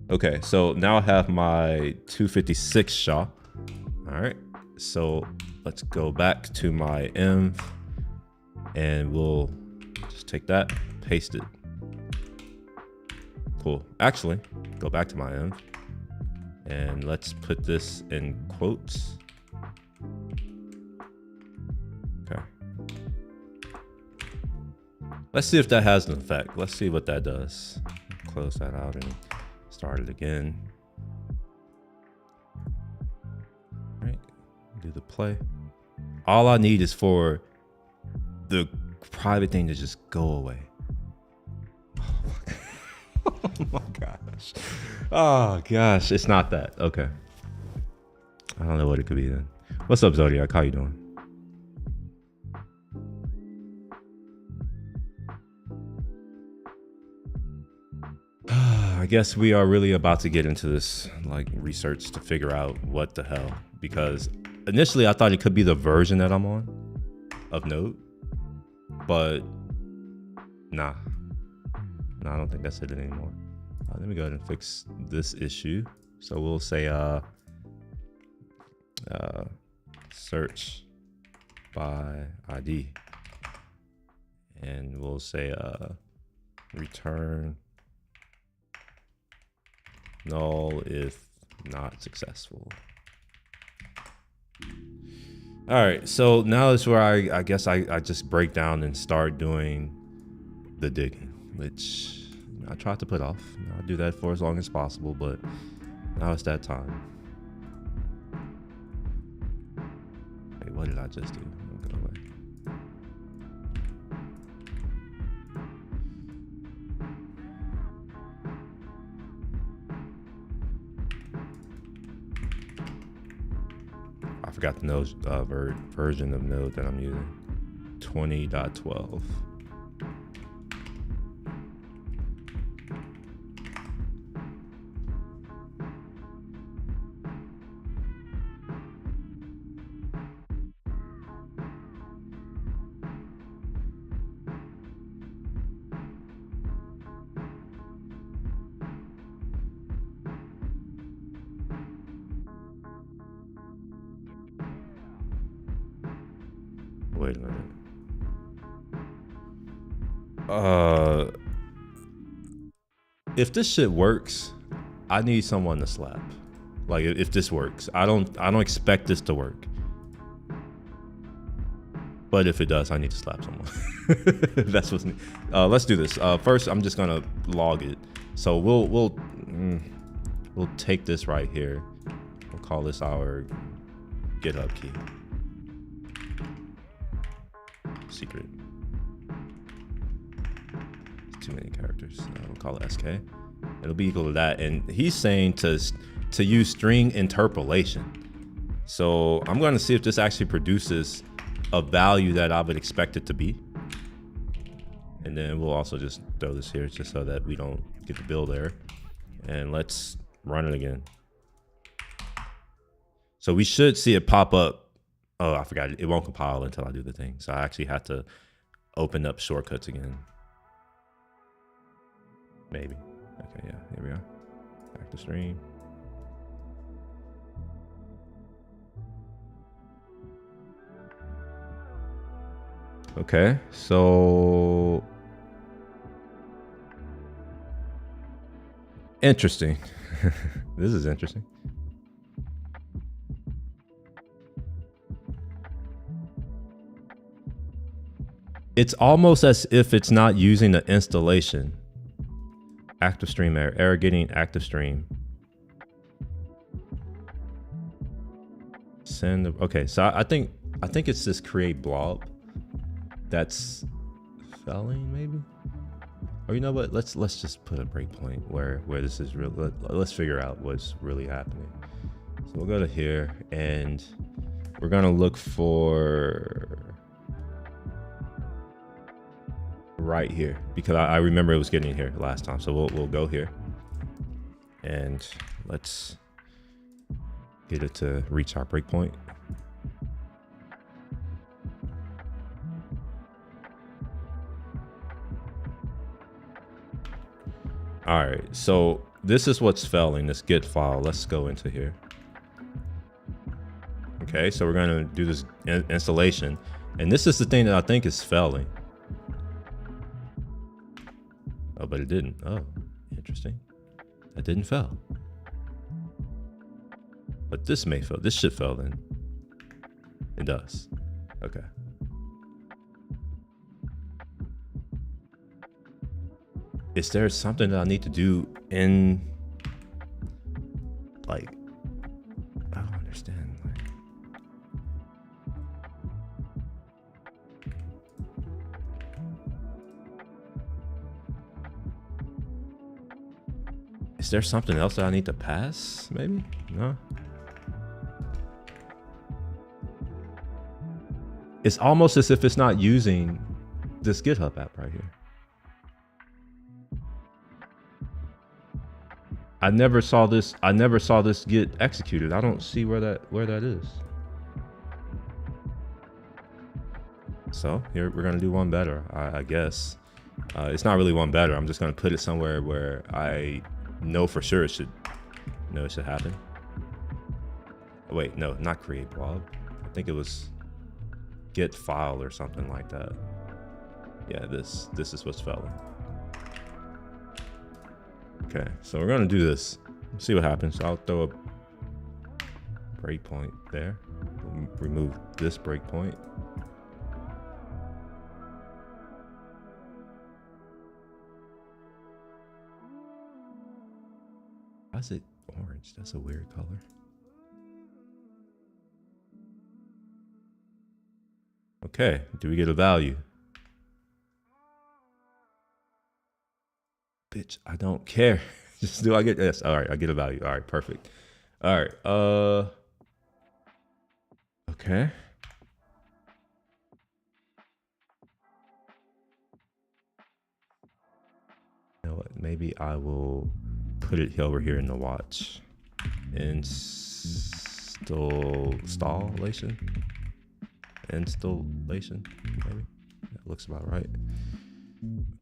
Okay, so now I have my 256 SHA. All right, so let's go back to my env, and we'll just take that, paste it. Cool. Actually, go back to my env, and let's put this in quotes. Okay. Let's see if that has an effect. Let's see what that does. Close that out and start it again. All right, do the play. All I need is for the private thing to just go away. Oh my gosh. Oh gosh, it's not that. Okay. I don't know what it could be then. What's up, Zodiac? How you doing? I guess we are really about to get into this like research to figure out what the hell, because initially I thought it could be the version that I'm on of Node, but nah, I don't think that's it anymore. Let me go ahead and fix this issue. So we'll say search by ID, and we'll say return null if not successful. All right, so now is where I guess I just break down and start doing the digging, which I tried to put off. I'll do that for as long as possible, but now it's that time. Wait, what did I just do? Go away. I forgot the Node version of Node that I'm using. 20.12. wait a minute. If this shit works, I need someone to slap. Like if this works, I don't expect this to work. But if it does, I need to slap someone. That's what's neat. Let's do this. First, I'm just gonna log it. So we'll take this right here. We'll call this our GitHub key. Secret. Too many characters. We'll call it SK. It'll be equal to that. And he's saying to use string interpolation. So I'm going to see if this actually produces a value that I would expect it to be. And then we'll also just throw this here just so that we don't get the build error. And let's run it again. So we should see it pop up. Oh, I forgot. It won't compile until I do the thing. So I actually have to open up shortcuts again. Maybe. Okay, yeah, here we are. Back to stream. Okay, so interesting. This is interesting. It's almost as if it's not using the installation. Active stream error getting active stream. Send. Okay, so I think it's this create blob that's failing maybe. Or you know what? Let's just put a breakpoint where this is real. Let's figure out what's really happening. So we'll go to here and we're gonna look for right here because I remember it was getting here last time. So we'll go here and let's get it to reach our breakpoint. All right, so this is what's failing, this git file. Let's go into here. Okay, so we're gonna do this installation, and this is the thing that I think is failing. Oh, but it didn't. Oh, interesting. That didn't fail. But this may fail. This should fail then. It does. Okay. Is there something that I need to do in, like, I don't understand. Like, is there something else that I need to pass? Maybe? No. It's almost as if it's not using this GitHub app right here. I never saw this get executed. I don't see where that is. So here we're gonna do one better, I guess. It's not really one better. I'm just gonna put it somewhere where I know for sure it should happen. Wait, no, not create blob. I think it was get file or something like that. Yeah, this is what's failing. Okay, so we're gonna do this. See what happens. I'll throw a breakpoint there. We'll remove this breakpoint. Why is it orange? That's a weird color. Okay, do we get a value? Bitch, I don't care. Just do I get yes? All right, I get a value. All right, perfect. All right. Okay. You know what? Maybe I will put it over here in the watch. Installation. Maybe. That looks about right.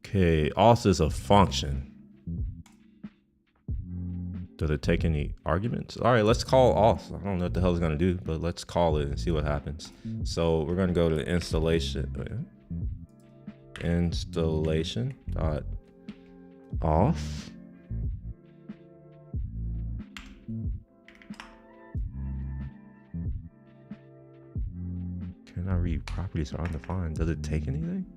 Okay, auth is a function. Does it take any arguments? All right, let's call auth. I don't know what the hell it's gonna do, but let's call it and see what happens. So we're gonna go to installation dot auth. Can I read properties are undefined? Does it take anything?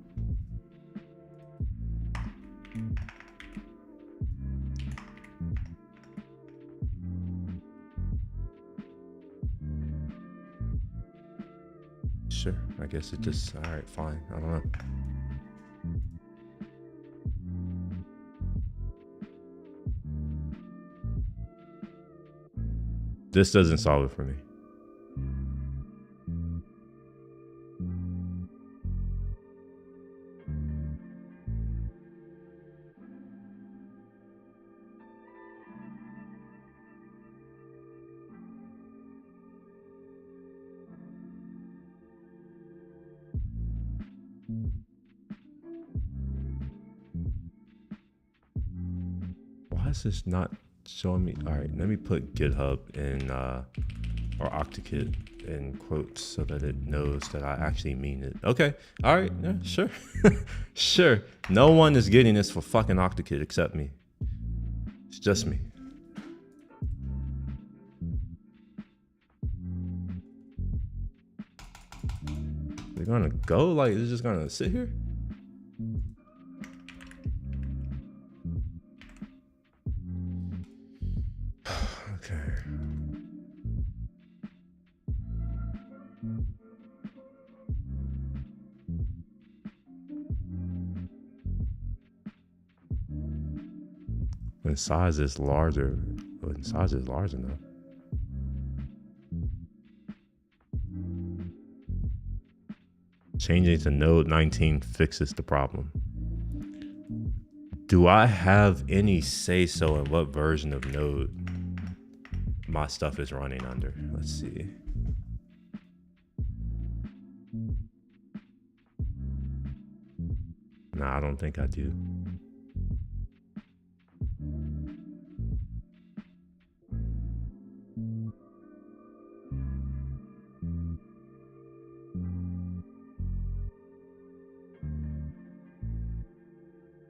Sure, I guess it just, all right, fine. I don't know. This doesn't solve it for me. Why is this not showing me? All right, let me put GitHub in or OctoKit in quotes so that it knows that I actually mean it. Okay, all right, yeah, sure. Sure, no one is getting this for fucking OctoKit except me. It's just me. They're gonna go? Like, it's just gonna sit here? Okay. When size is larger, when size is large enough. Changing to node 19 fixes the problem. Do I have any say so in what version of node my stuff is running under? Let's see. Nah, I don't think I do.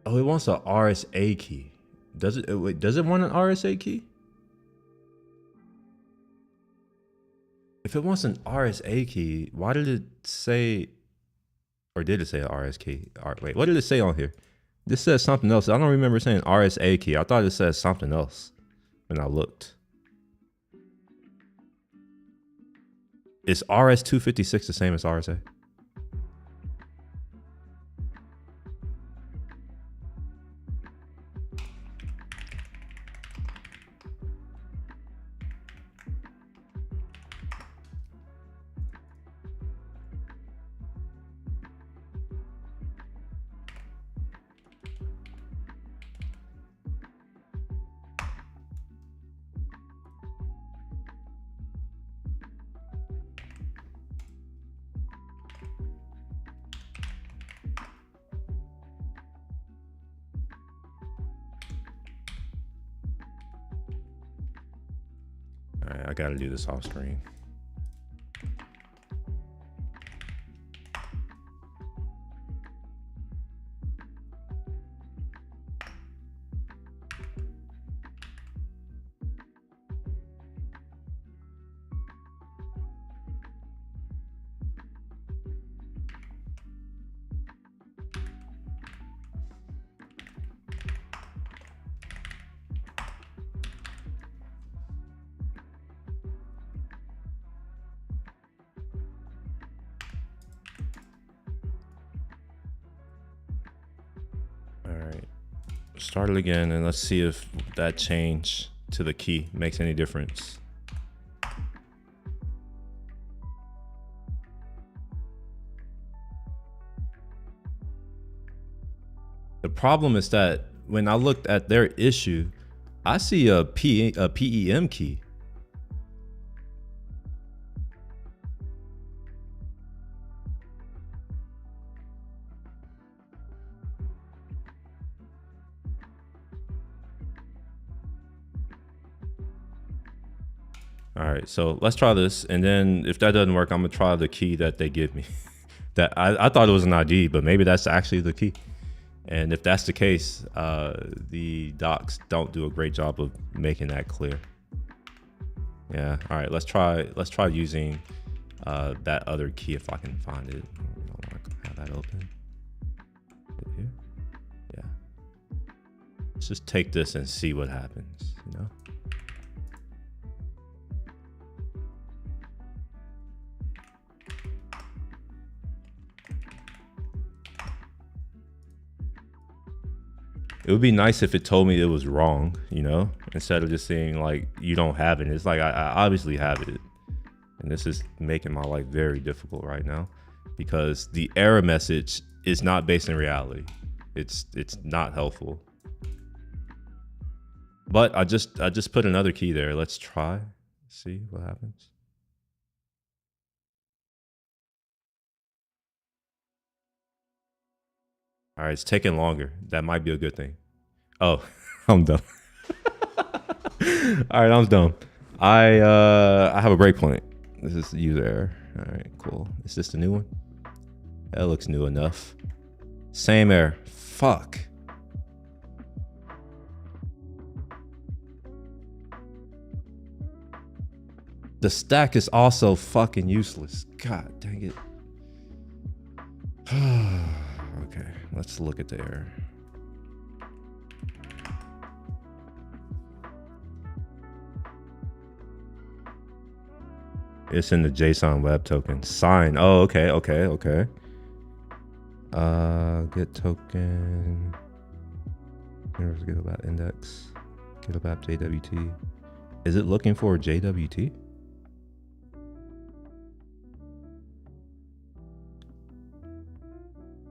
Oh, it wants a RSA key. Does it? Wait, does it want an RSA key? If it wants an RSA key, why did it say, or did it say an RSA key? Wait, what did it say on here? This says something else. I don't remember saying RSA key. I thought it said something else when I looked. Is RS-256 the same as RSA? All right, I gotta do this off screen. All right, start it again and let's see if that change to the key makes any difference. The problem is that when I looked at their issue, I see a PEM key. All right, so let's try this. And then if that doesn't work, I'm gonna try the key that they give me. That I thought it was an ID, but maybe that's actually the key. And if that's the case, the docs don't do a great job of making that clear. Yeah, all right, let's try using that other key if I can find it. I don't want to have that open. Here? Yeah. Let's just take this and see what happens, you know? It would be nice if it told me it was wrong, you know, instead of just saying like, you don't have it. It's like, I obviously have it. And this is making my life very difficult right now because the error message is not based in reality. It's not helpful. But I just put another key there. Let's try, see what happens. All right, it's taking longer. That might be a good thing. Oh, I'm dumb. All right, I'm dumb. I have a breakpoint. This is the user error. All right, cool. Is this the new one? That looks new enough. Same error. Fuck. The stack is also fucking useless. God dang it. Okay, let's look at the error. It's in the JSON web token. Sign. Oh, okay. Get token. Here's GitHub app index. GitHub app JWT. Is it looking for JWT?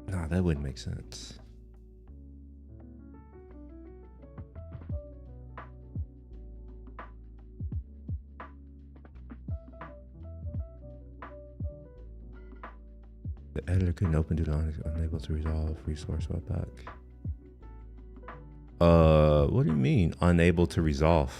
Nah, that wouldn't make sense. The editor couldn't open due to unable to resolve resource webpack. What do you mean unable to resolve?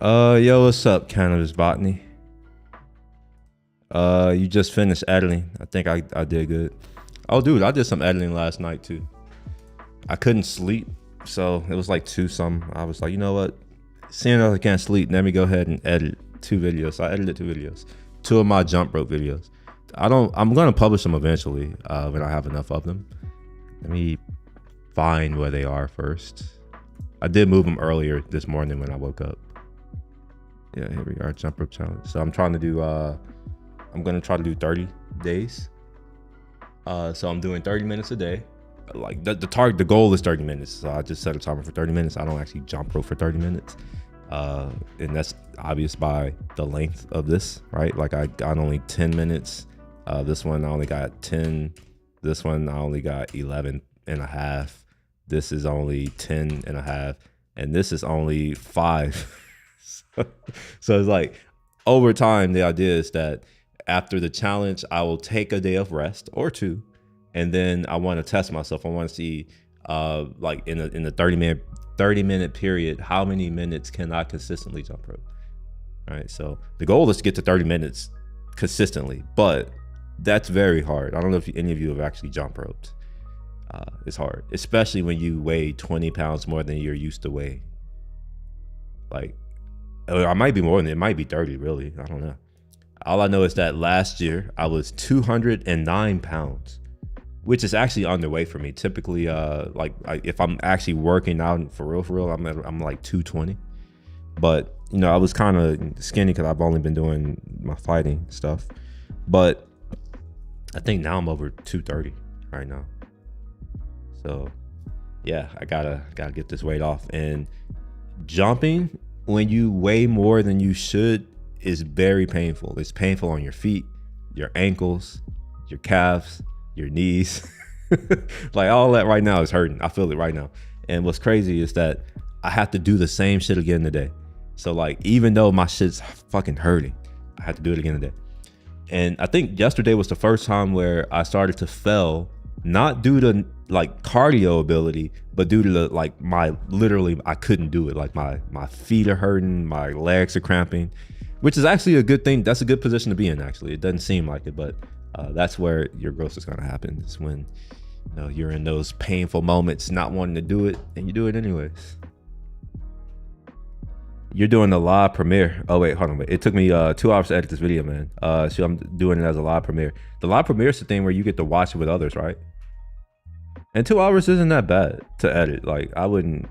Yo, what's up, Cannabis Botany? You just finished editing. I think I did good. Oh, dude, I did some editing last night too. I couldn't sleep, so it was like 2 something. I was like, you know what? Seeing as I can't sleep, let me go ahead and edit 2 videos. So I edited 2 videos, 2 of my jump rope videos. I'm gonna publish them eventually when I have enough of them. Let me find where they are first. I did move them earlier this morning when I woke up. Yeah, here we are, jump rope challenge. So I'm trying to do, I'm gonna try to do 30 days. So I'm doing 30 minutes a day. Like the goal is 30 minutes. So I just set a timer for 30 minutes. I don't actually jump rope for 30 minutes. And that's obvious by the length of this, right? Like I got only 10 minutes. This one I only got 10. This one I only got 11 and a half. This is only 10 and a half. And this is only 5. So it's like over time, the idea is that after the challenge, I will take a day of rest or 2. And then I want to test myself. I want to see like in the 30 minute period, how many minutes can I consistently jump rope? All right. So the goal is to get to 30 minutes consistently, but that's very hard. I don't know if any of you have actually jump roped. It's hard, especially when you weigh 20 pounds more than you're used to weigh. Like, I might be more than it might be 30, really. I don't know. All I know is that last year I was 209 pounds, which is actually underweight for me. Typically, if I'm actually working out for real, I'm like 220. But you know, I was kind of skinny because I've only been doing my fighting stuff. But I think now I'm over 230 right now. So yeah, I gotta get this weight off. And jumping when you weigh more than you should is very painful. It's painful on your feet, your ankles, your calves, your knees. Like all that right now is hurting. I feel it right now. And what's crazy is that I have to do the same shit again today. So like, even though my shit's fucking hurting, I have to do it again today. And I think yesterday was the first time where I started to fail, not due to like cardio ability, but due to the, like my literally I couldn't do it. Like my feet are hurting, my legs are cramping, which is actually a good thing. That's a good position to be in. Actually, it doesn't seem like it, but that's where your growth is going to happen. It's when you're in those painful moments, not wanting to do it, and you do it anyways. You're doing a live premiere. Oh wait, hold on. Wait. It took me 2 hours to edit this video, man. So I'm doing it as a live premiere. The live premiere is the thing where you get to watch it with others, right? And 2 hours isn't that bad to edit. Like I wouldn't,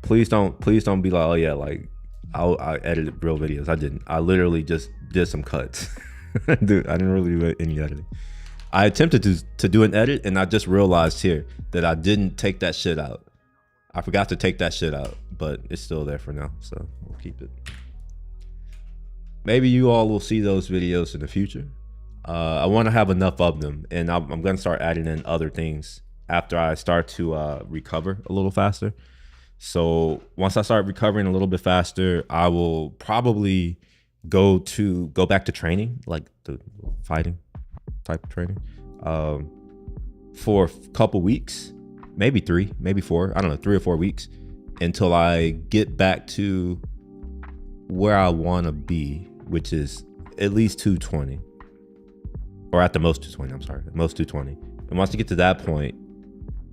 please don't be like, oh yeah, like I edited real videos. I didn't. I literally just did some cuts. Dude, I didn't really do any editing. I attempted to do an edit, and I just realized here that I didn't take that shit out. I forgot to take that shit out, but it's still there for now, so we'll keep it. Maybe you all will see those videos in the future. I want to have enough of them, and I'm going to start adding in other things after I start to recover a little faster. So once I start recovering a little bit faster, I will probably go back to training, like the fighting type of training, for a couple weeks. Maybe 3, maybe 4, I don't know, 3 or 4 weeks until I get back to where I want to be, which is at least 220, or at the most 220, I'm sorry, at most 220. And once I get to that point,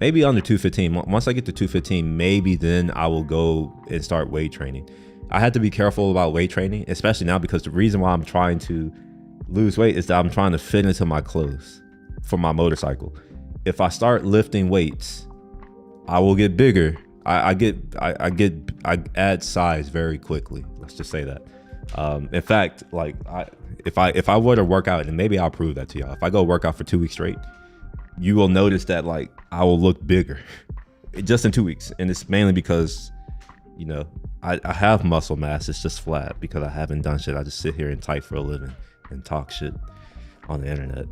maybe under 215, once I get to 215, maybe then I will go and start weight training. I had to be careful about weight training, especially now, because the reason why I'm trying to lose weight is that I'm trying to fit into my clothes for my motorcycle. If I start lifting weights, I will get bigger. I add size very quickly. Let's just say that. In fact, like if I were to work out, and maybe I'll prove that to y'all. If I go work out for 2 weeks straight, you will notice that like I will look bigger just in 2 weeks. And it's mainly because, I have muscle mass. It's just flat because I haven't done shit. I just sit here and type for a living and talk shit on the internet.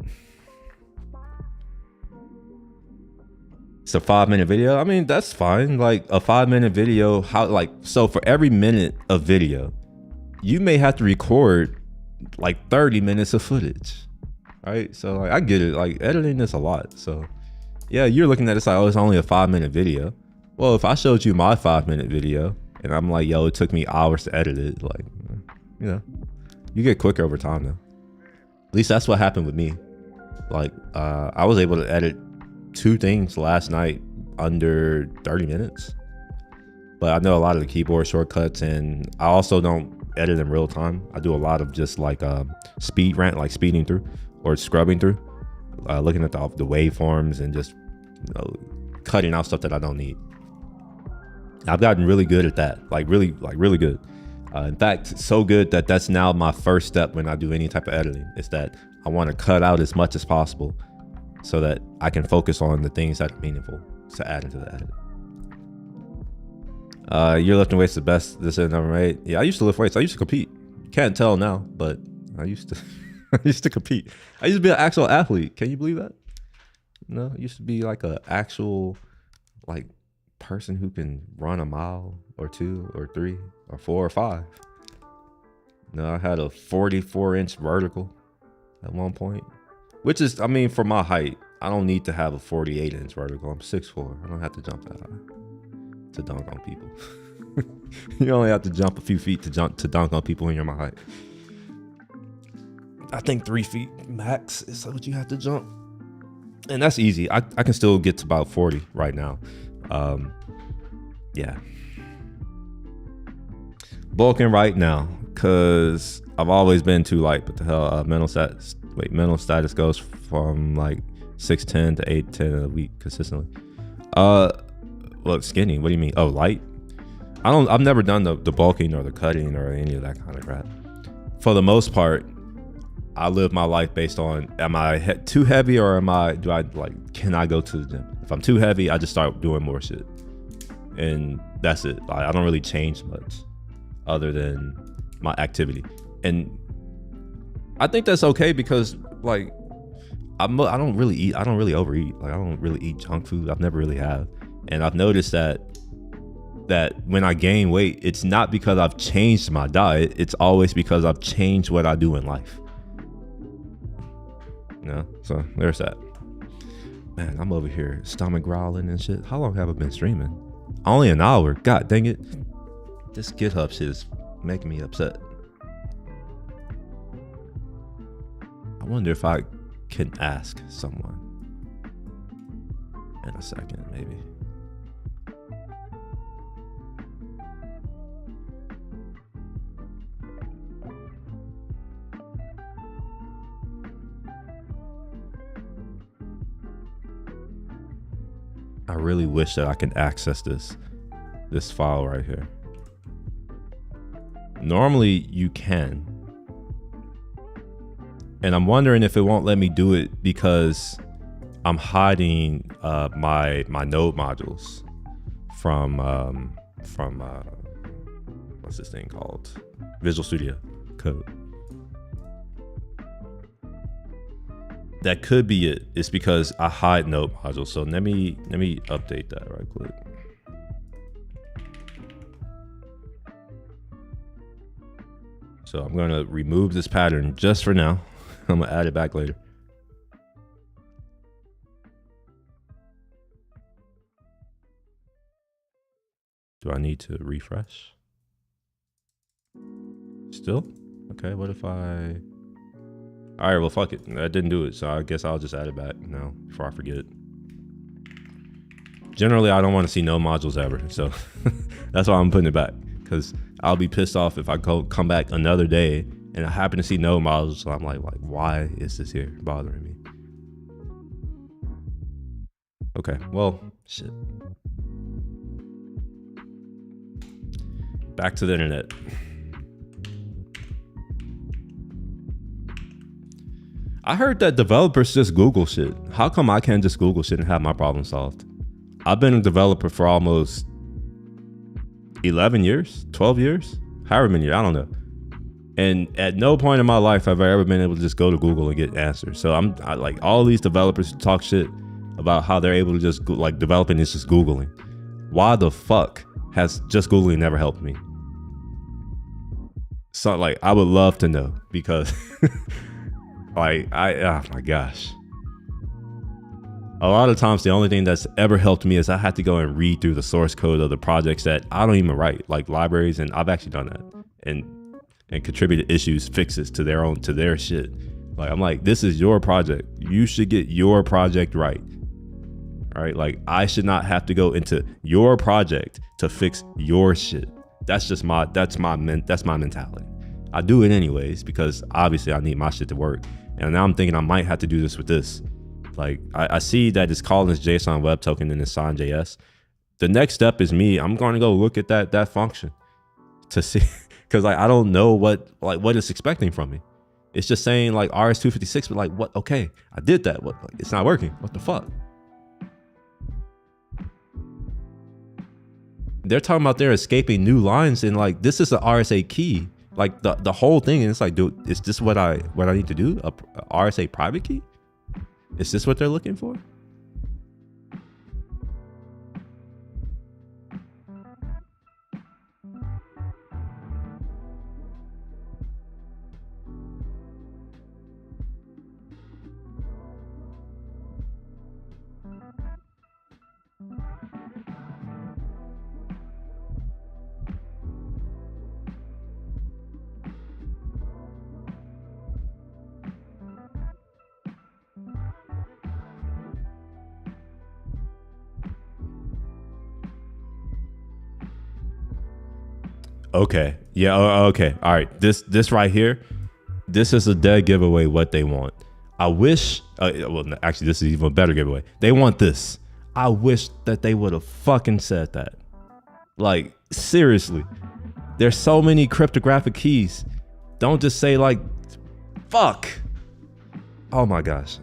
It's a 5-minute video. I mean, that's fine. Like a 5-minute video, so for every minute of video, you may have to record like 30 minutes of footage, right? So like, I get it. Like editing is a lot. So yeah, you're looking at it like, oh, it's only a 5-minute video. Well, if I showed you my 5-minute video and I'm like, yo, it took me hours to edit it, like, you get quicker over time though. At least that's what happened with me. Like, I was able to edit 2 things last night under 30 minutes, but I know a lot of the keyboard shortcuts, and I also don't edit in real time. I do a lot of just like speeding through or scrubbing through, looking at the waveforms and just cutting out stuff that I don't need. I've gotten really good at that, like really good. In fact, so good that that's now my first step when I do any type of editing, is that I want to cut out as much as possible so that I can focus on the things that are meaningful to add into the edit. You're lifting weights the best this is ever made. Yeah, I used to lift weights. I used to compete. You can't tell now, but I used to I used to compete. I used to be an actual athlete. Can you believe that? No, I used to be like an actual like person who can run a mile or 2 or 3 or 4 or 5. No, I had a 44-inch vertical at one point, which is, I mean, for my height, I don't need to have a 48-inch vertical. I'm 6'4". I don't have to jump that high to dunk on people. You only have to jump a few feet to dunk on people when you're my height. I think 3 feet max is what you have to jump, and that's easy. I can still get to about 40 right now. Yeah, bulking right now because I've always been too light. But the hell, mental status goes from like 6'10" to 8'10" a week consistently. Look, skinny. What do you mean? Oh, light. I've never done the bulking or the cutting or any of that kind of crap. For the most part, I live my life based on, am I too heavy, or can I go to the gym? If I'm too heavy, I just start doing more shit, and that's it. I don't really change much other than my activity, and I think that's okay because like I don't really overeat. Like I don't really eat junk food. I've never really have, and I've noticed that when I gain weight, it's not because I've changed my diet. It's always because I've changed what I do in life. No, so there's that. Man, I'm over here stomach growling and shit. How long have I been streaming? Only an hour. God dang it. This GitHub shit is making me upset. I wonder if I can ask someone in a second, maybe. I really wish that I could access this file right here. Normally you can. And I'm wondering if it won't let me do it because I'm hiding my node modules from what's this thing called? Visual Studio Code. That could be it. It's because I hide node modules. So let me update that right quick. So I'm gonna remove this pattern just for now. I'm gonna add it back later. Do I need to refresh? Still? Okay, what if I... All right, well, fuck it. I didn't do it, so I guess I'll just add it back now before I forget. Generally, I don't want to see no modules ever, so that's why I'm putting it back, because I'll be pissed off if I come back another day and I happen to see no modules, so I'm like, why is this here bothering me? Okay, well, shit. Back to the internet. I heard that developers just Google shit. How come I can't just Google shit and have my problem solved? I've been a developer for almost 11 years, 12 years, however many years, I don't know. And at no point in my life have I ever been able to just go to Google and get answers. So I like all these developers who talk shit about how they're able to just like developing is just Googling. Why the fuck has just Googling never helped me? So like, I would love to know, because like oh my gosh. A lot of times the only thing that's ever helped me is I had to go and read through the source code of the projects that I don't even write, like libraries, and I've actually done that and contributed issues, fixes to their shit. Like, I'm like, this is your project. You should get your project right. All right, like I should not have to go into your project to fix your shit. That's my mentality. I do it anyways because obviously I need my shit to work. And now I'm thinking I might have to do this with this. Like I see that it's calling this JSON web token in this sign.js. The next step is I'm going to go look at that function to see, because like I don't know what it's expecting from me. It's just saying like RS-256, but like what? Okay, I did that. What? It's not working. What the fuck? They're talking about they're escaping new lines, and like this is the RSA key, like the whole thing. And it's like, dude, is this what I need to do? A RSA private key? Is this what they're looking for? Okay. Yeah. Okay. All right. This right here, this is a dead giveaway what they want. I wish, well, actually, this is even a better giveaway. They want this. I wish that they would have fucking said that. Like, seriously. There's so many cryptographic keys. Don't just say like, fuck. Oh my gosh.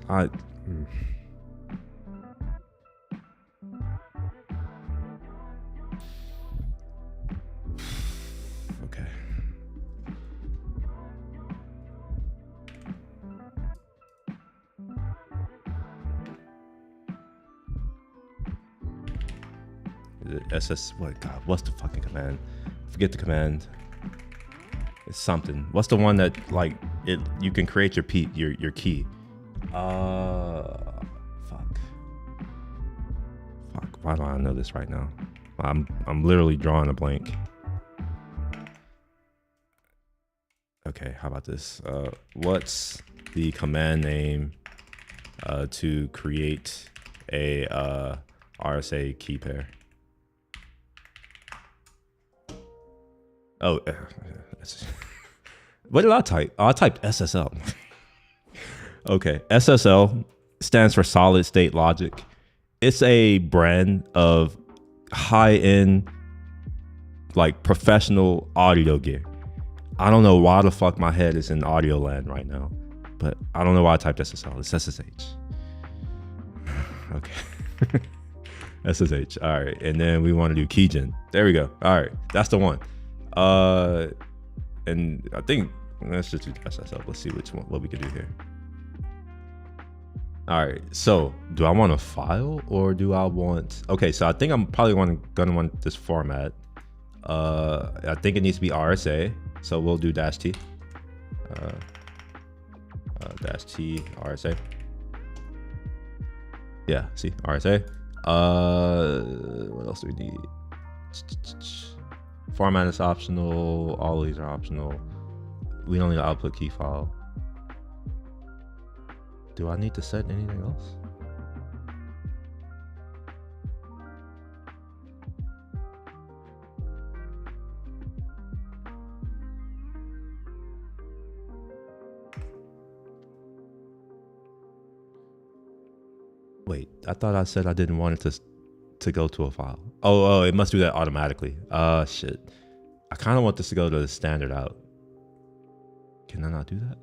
SS, what, God, what's the fucking command? Forget the command. It's something. What's the one that like you can create your key? Fuck. Why do I know this right now? I'm literally drawing a blank. Okay, how about this? What's the command name to create a RSA key pair? Oh, what did I type? Oh, I typed SSL. Okay, SSL stands for solid state logic. It's a brand of high-end, like professional audio gear. I don't know why the fuck my head is in audio land right now, but I don't know why I typed SSL. It's SSH. Okay. SSH. All right. And then we want to do keygen. There we go. All right. That's the one. And I think let's just do SSL. Let's see what we can do here. All right. So do I want a file or do I want, okay. So I think I'm probably gonna want this format. I think it needs to be RSA. So we'll do -t. -t RSA. Yeah, see, RSA. What else do we need? Format is optional. All of these are optional. We don't need an output key file. Do I need to set anything else? Wait, I thought I said I didn't want it to go to a file. Oh, it must do that automatically. Shit. I kind of want this to go to the standard out. Can I not do that?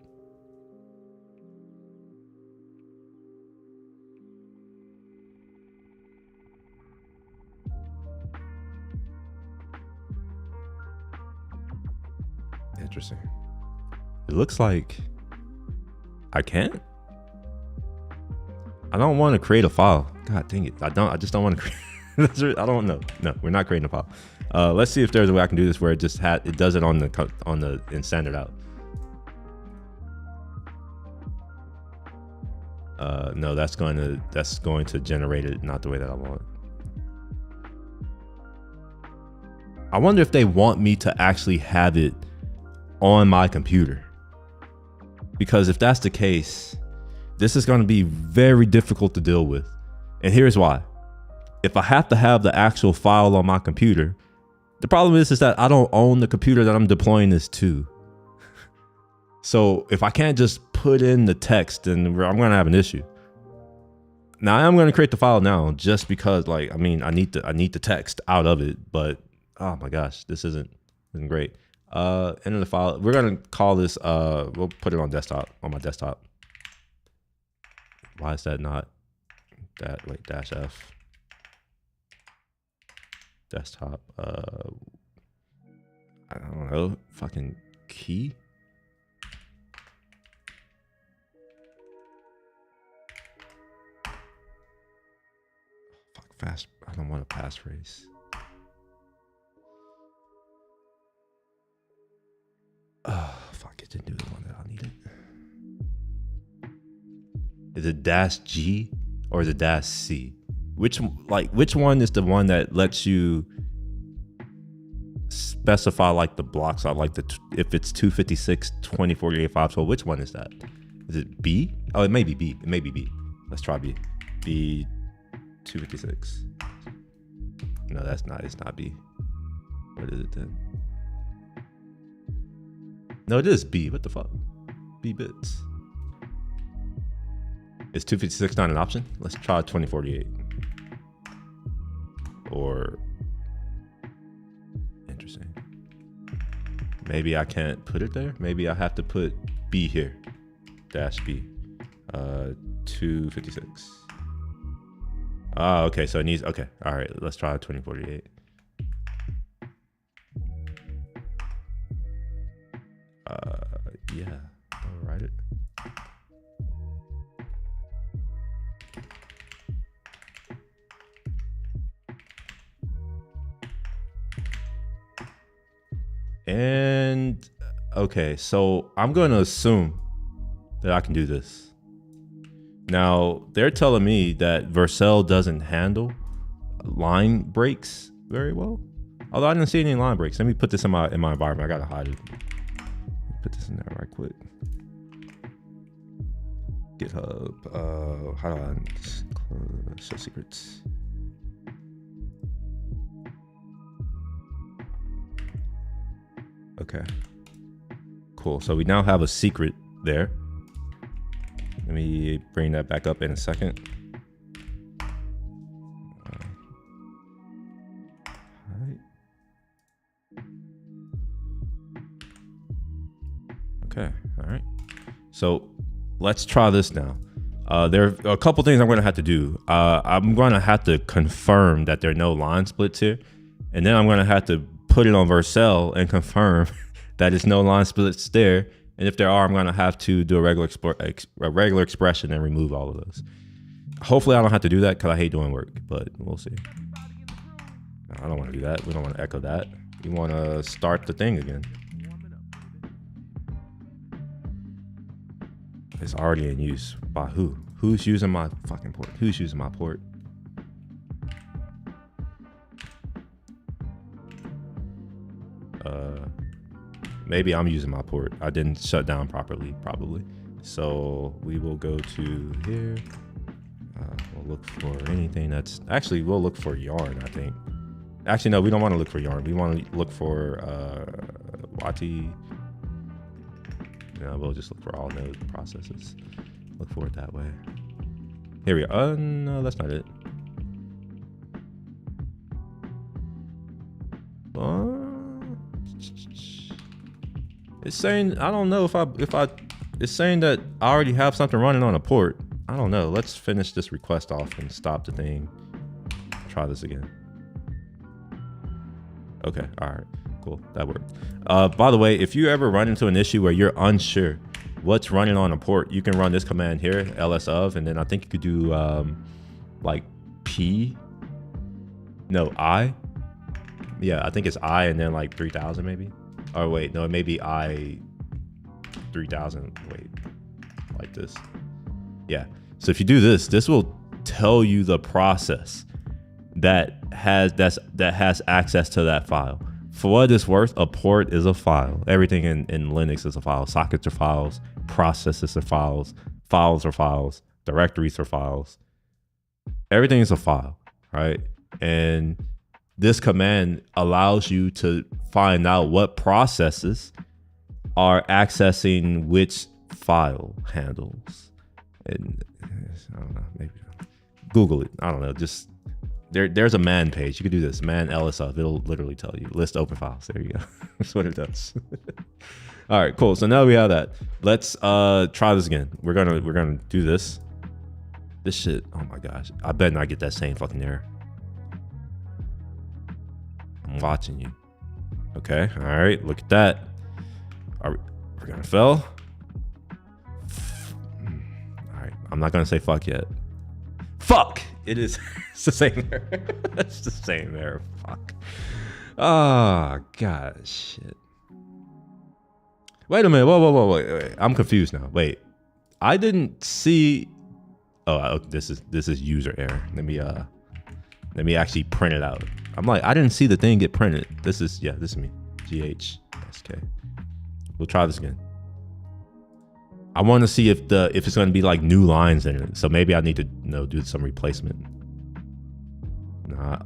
Interesting. It looks like I can't. I don't want to create a file. God dang it. I just don't want to create. I don't know. No, we're not creating a file. Let's see if there's a way I can do this where it just it does it on the in standard out. No, that's going to generate it not the way that I want. I wonder if they want me to actually have it on my computer. Because if that's the case, this is going to be very difficult to deal with. And here's why. If I have to have the actual file on my computer, the problem is that I don't own the computer that I'm deploying this to. So if I can't just put in the text, then I'm going to have an issue. Now I'm going to create the file now just because, like, I mean, I need the text out of it, but oh my gosh, this isn't great. Enter the file. We're going to call this, we'll put it on my desktop. Why is that not that? Wait, -f. Desktop. I don't know. Fucking key. Fuck fast. I don't want a passphrase. Fuck, it didn't do the one that I needed. Is it -G or is it -C? Which one is the one that lets you specify like the blocks out, like if it's 256, 20, 48, 512, which one is that? Is it B? Oh, it may be B. It may be B. Let's try B. B 256. No, that's not. It's not B. What is it then? No, it is B. What the fuck? B bits. Is 256 not an option? Let's try 2048. Or interesting. Maybe I can't put it there. Maybe I have to put B here. -B. 256. Oh, okay. So it needs. Okay. All right. Let's try 2048. Yeah. I'll write it. And okay, so I'm going to assume that I can do this. Now they're telling me that Vercel doesn't handle line breaks very well. Although I didn't see any line breaks. Let me put this in my environment. I gotta hide it. Put this in there right quick. GitHub. How do I show secrets? Okay. Cool. So we now have a secret there. Let me bring that back up in a second. Okay, all right. So let's try this now. There are a couple things I'm going to have to do. I'm going to have to confirm that there are no line splits here. And then I'm going to have to put it on Vercel and confirm that there's no line splits there. And if there are, I'm going to have to do a regular expression and remove all of those. Hopefully I don't have to do that because I hate doing work, but we'll see. I don't want to do that. We don't want to echo that. We want to start the thing again. It's already in use. By who? Who's using my fucking port? Who's using my port? Maybe I'm using my port. I didn't shut down properly, probably. So we will go to here. We'll look for anything that's... Actually, we'll look for yarn, I think. Actually, no, we don't want to look for yarn. We want to look for Wati. No, we'll just look for all node processes. Look for it that way. Here we go. No, that's not it. It's saying, I don't know if I, it's saying that I already have something running on a port. I don't know. Let's finish this request off and stop the thing. Try this again. Okay, all right, cool, that worked. By the way, if you ever run into an issue where you're unsure what's running on a port, you can run this command here, ls of, and then I think you could do like I. Yeah, I think it's I and then like 3000 maybe. Or wait, no, it may be I 3000. Wait, like this. Yeah. So if you do this, this will tell you the process that has access to that file. For what it's worth, a port is a file. Everything in Linux is a file. Sockets are files, processes are files, files are files, directories are files. Everything is a file, right? And this command allows you to find out what processes are accessing which file handles. And I don't know, maybe Google it. I don't know. Just there's a man page. You could do this, man ls of. It'll literally tell you list open files. There you go. That's what it does. All right, cool. So now we have that. Let's try this again. We're gonna do this. This shit. Oh my gosh. I bet not get that same fucking error. I'm watching you. Okay. All right. Look at that. We're gonna fail. All right. I'm not gonna say fuck yet. Fuck. It is. It's the same error. It's the same error. Fuck. Oh god. Shit. Wait a minute. Whoa. Wait. I'm confused now. Wait. I didn't see. Oh, this is user error. Let me actually print it out. I'm like, I didn't see the thing get printed. This is me. GHSK. We'll try this again. I want to see if it's going to be like new lines in it. So maybe I need to do some replacement.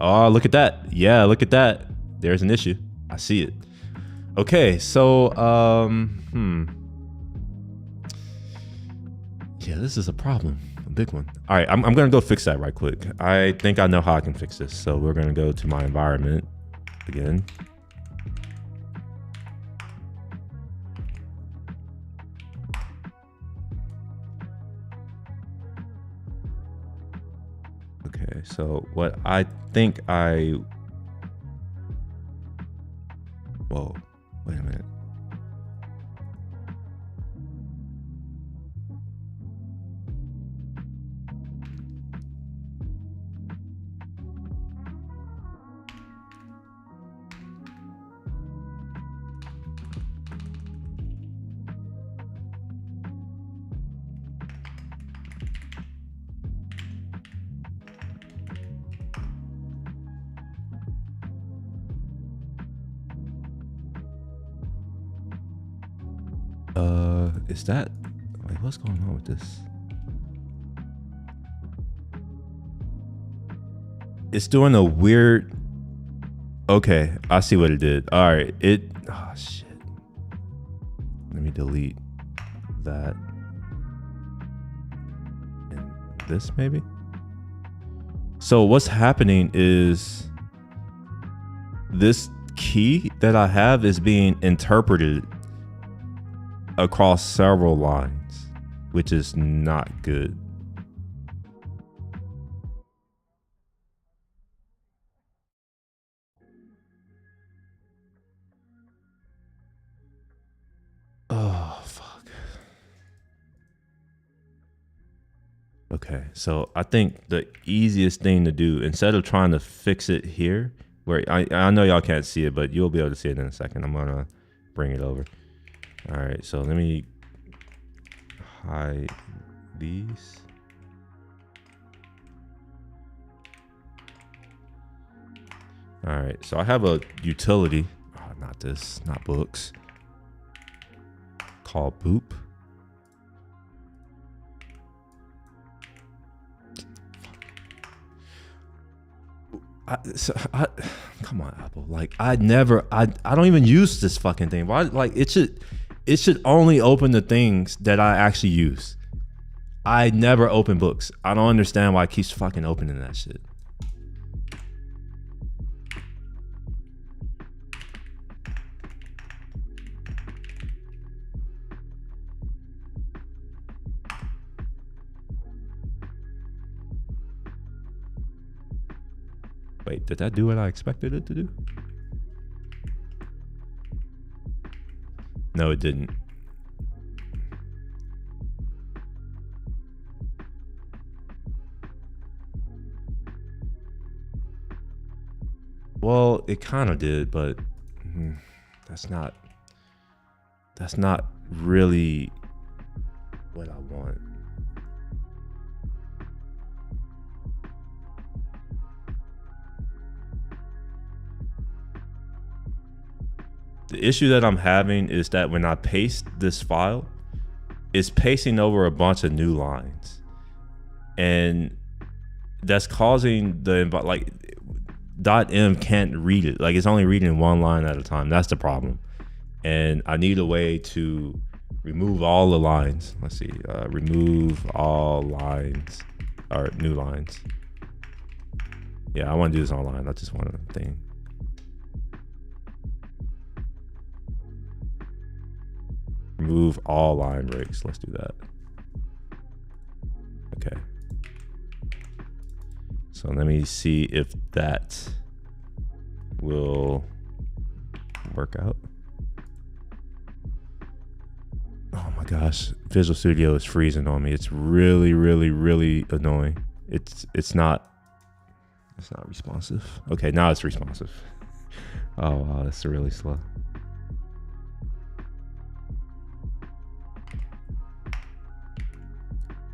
Oh, look at that. Yeah, look at that. There's an issue. I see it. Okay, so yeah, this is a problem. Big one. All right, I'm gonna go fix that right quick. I think I know how I can fix this. So we're gonna go to my environment again. Okay, so what I think whoa, wait a minute. Is that, wait, what's going on with this? It's doing a weird, okay, I see what it did. All right, oh shit. Let me delete that. And this maybe? So what's happening is this key that I have is being interpreted across several lines, which is not good. Oh, fuck. Okay, so I think the easiest thing to do, instead of trying to fix it here, where I know y'all can't see it, but you'll be able to see it in a second. I'm gonna bring it over. All right, so let me hide these. All right, so I have a utility, not this, not books, called Boop. Come on, Apple. Like I don't even use this fucking thing. Why? Like it should only open the things that I actually use. I never open books. I don't understand why it keeps fucking opening that shit. Wait, did that do what I expected it to do? No, it didn't. Well, it kind of did, but that's not really what I want. The issue that I'm having is that when I paste this file, it's pasting over a bunch of new lines, and that's causing the like .m can't read it. Like it's only reading one line at a time. That's the problem, and I need a way to remove all the lines. Let's see, remove all lines or new lines. Yeah, I want to do this online. I just want a thing. Remove all line breaks. Let's do that. Okay. So let me see if that will work out. Oh my gosh, Visual Studio is freezing on me. It's really, really, really annoying. It's not responsive. Okay, now it's responsive. Oh wow, that's really slow.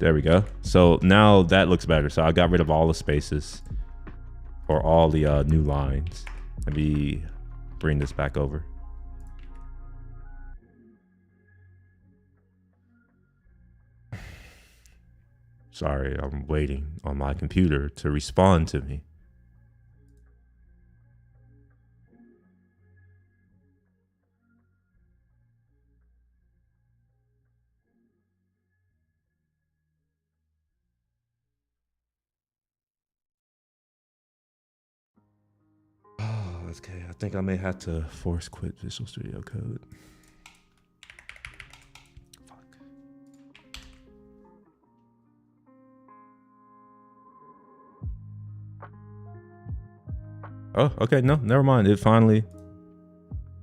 There we go. So now that looks better. So I got rid of all the spaces or all the new lines. Let me bring this back over. Sorry, I'm waiting on my computer to respond to me. Okay, I think I may have to force quit Visual Studio Code. Fuck. Oh, okay, no, never mind. It finally.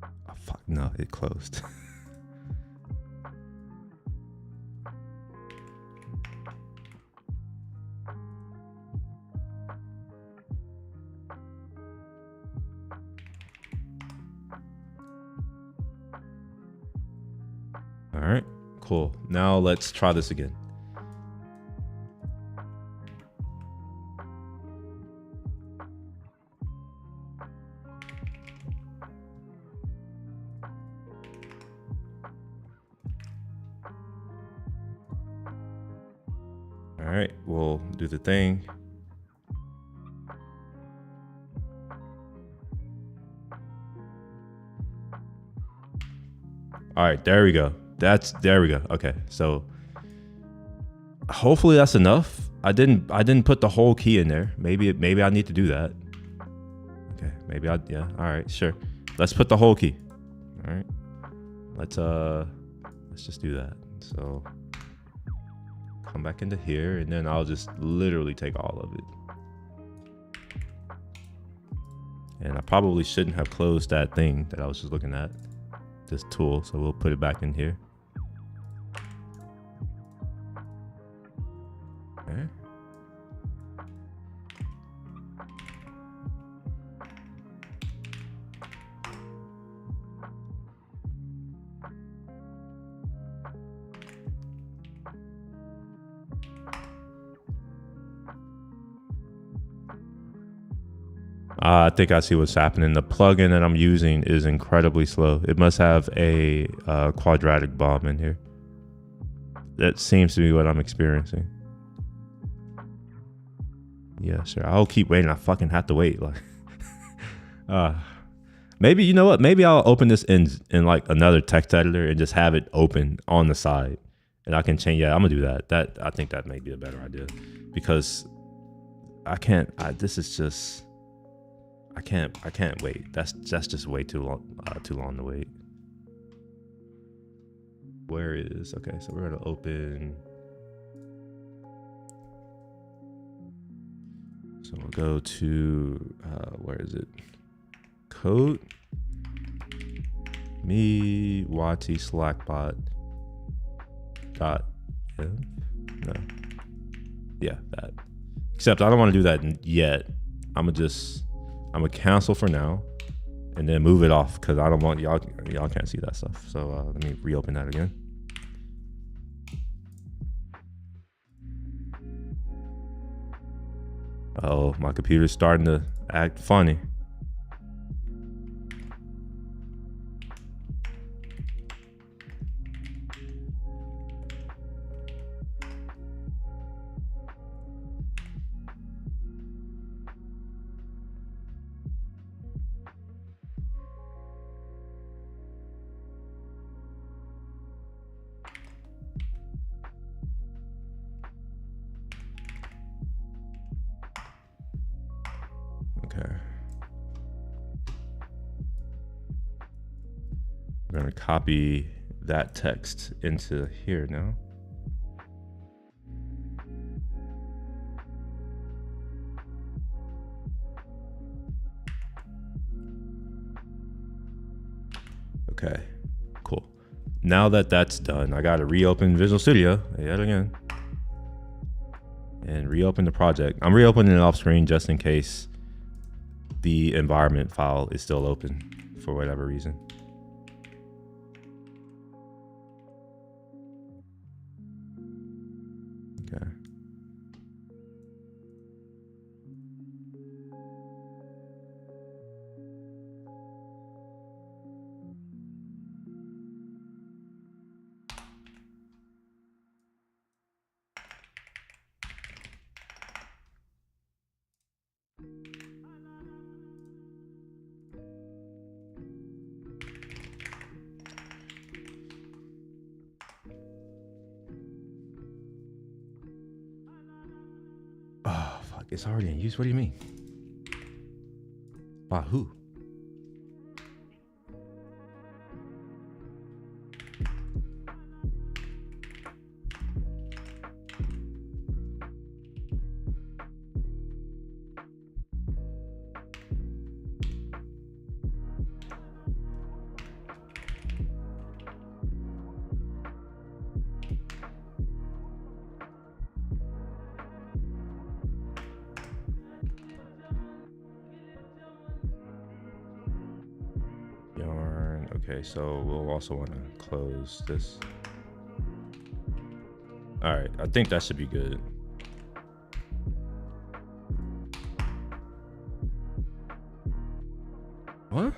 Oh, fuck, no, it closed. All right, cool. Now let's try this again. All right, we'll do the thing. All right, there we go. There we go. Okay, so hopefully that's enough. I didn't put the whole key in there. Maybe I need to do that. Okay, yeah. All right, sure. Let's put the whole key. All right. Let's just do that. So come back into here, and then I'll just literally take all of it. And I probably shouldn't have closed that thing that I was just looking at, this tool. So we'll put it back in here. Okay. I think I see what's happening. The plugin that I'm using is incredibly slow. It must have a quadratic bomb in here. That seems to be what I'm experiencing. Yeah, sure. I'll keep waiting. I fucking have to wait. Like, maybe, you know what? Maybe I'll open this in like another text editor and just have it open on the side, and I can change. Yeah, I'm gonna do that. I think that may be a better idea, because I can't. This is just. I can't wait. That's just way too long to wait. Where is, okay, so we're gonna open. So we'll go to, where is it? Code. Me, Wati, Slackbot. Dot. No. Yeah, that. Except I don't want to do that yet. I'm gonna cancel for now, and then move it off, because I don't want y'all can't see that stuff. So let me reopen that again. Oh, my computer's starting to act funny. Okay. I'm gonna copy that text into here now. Okay, cool. Now that that's done, I gotta reopen Visual Studio yet again and reopen the project. I'm reopening it off screen just in case the environment file is still open for whatever reason. Okay. Oh, fuck, it's already in use. What do you mean? By who? Yarn. Okay, so we'll also want to close this. All right, I think that should be good. What?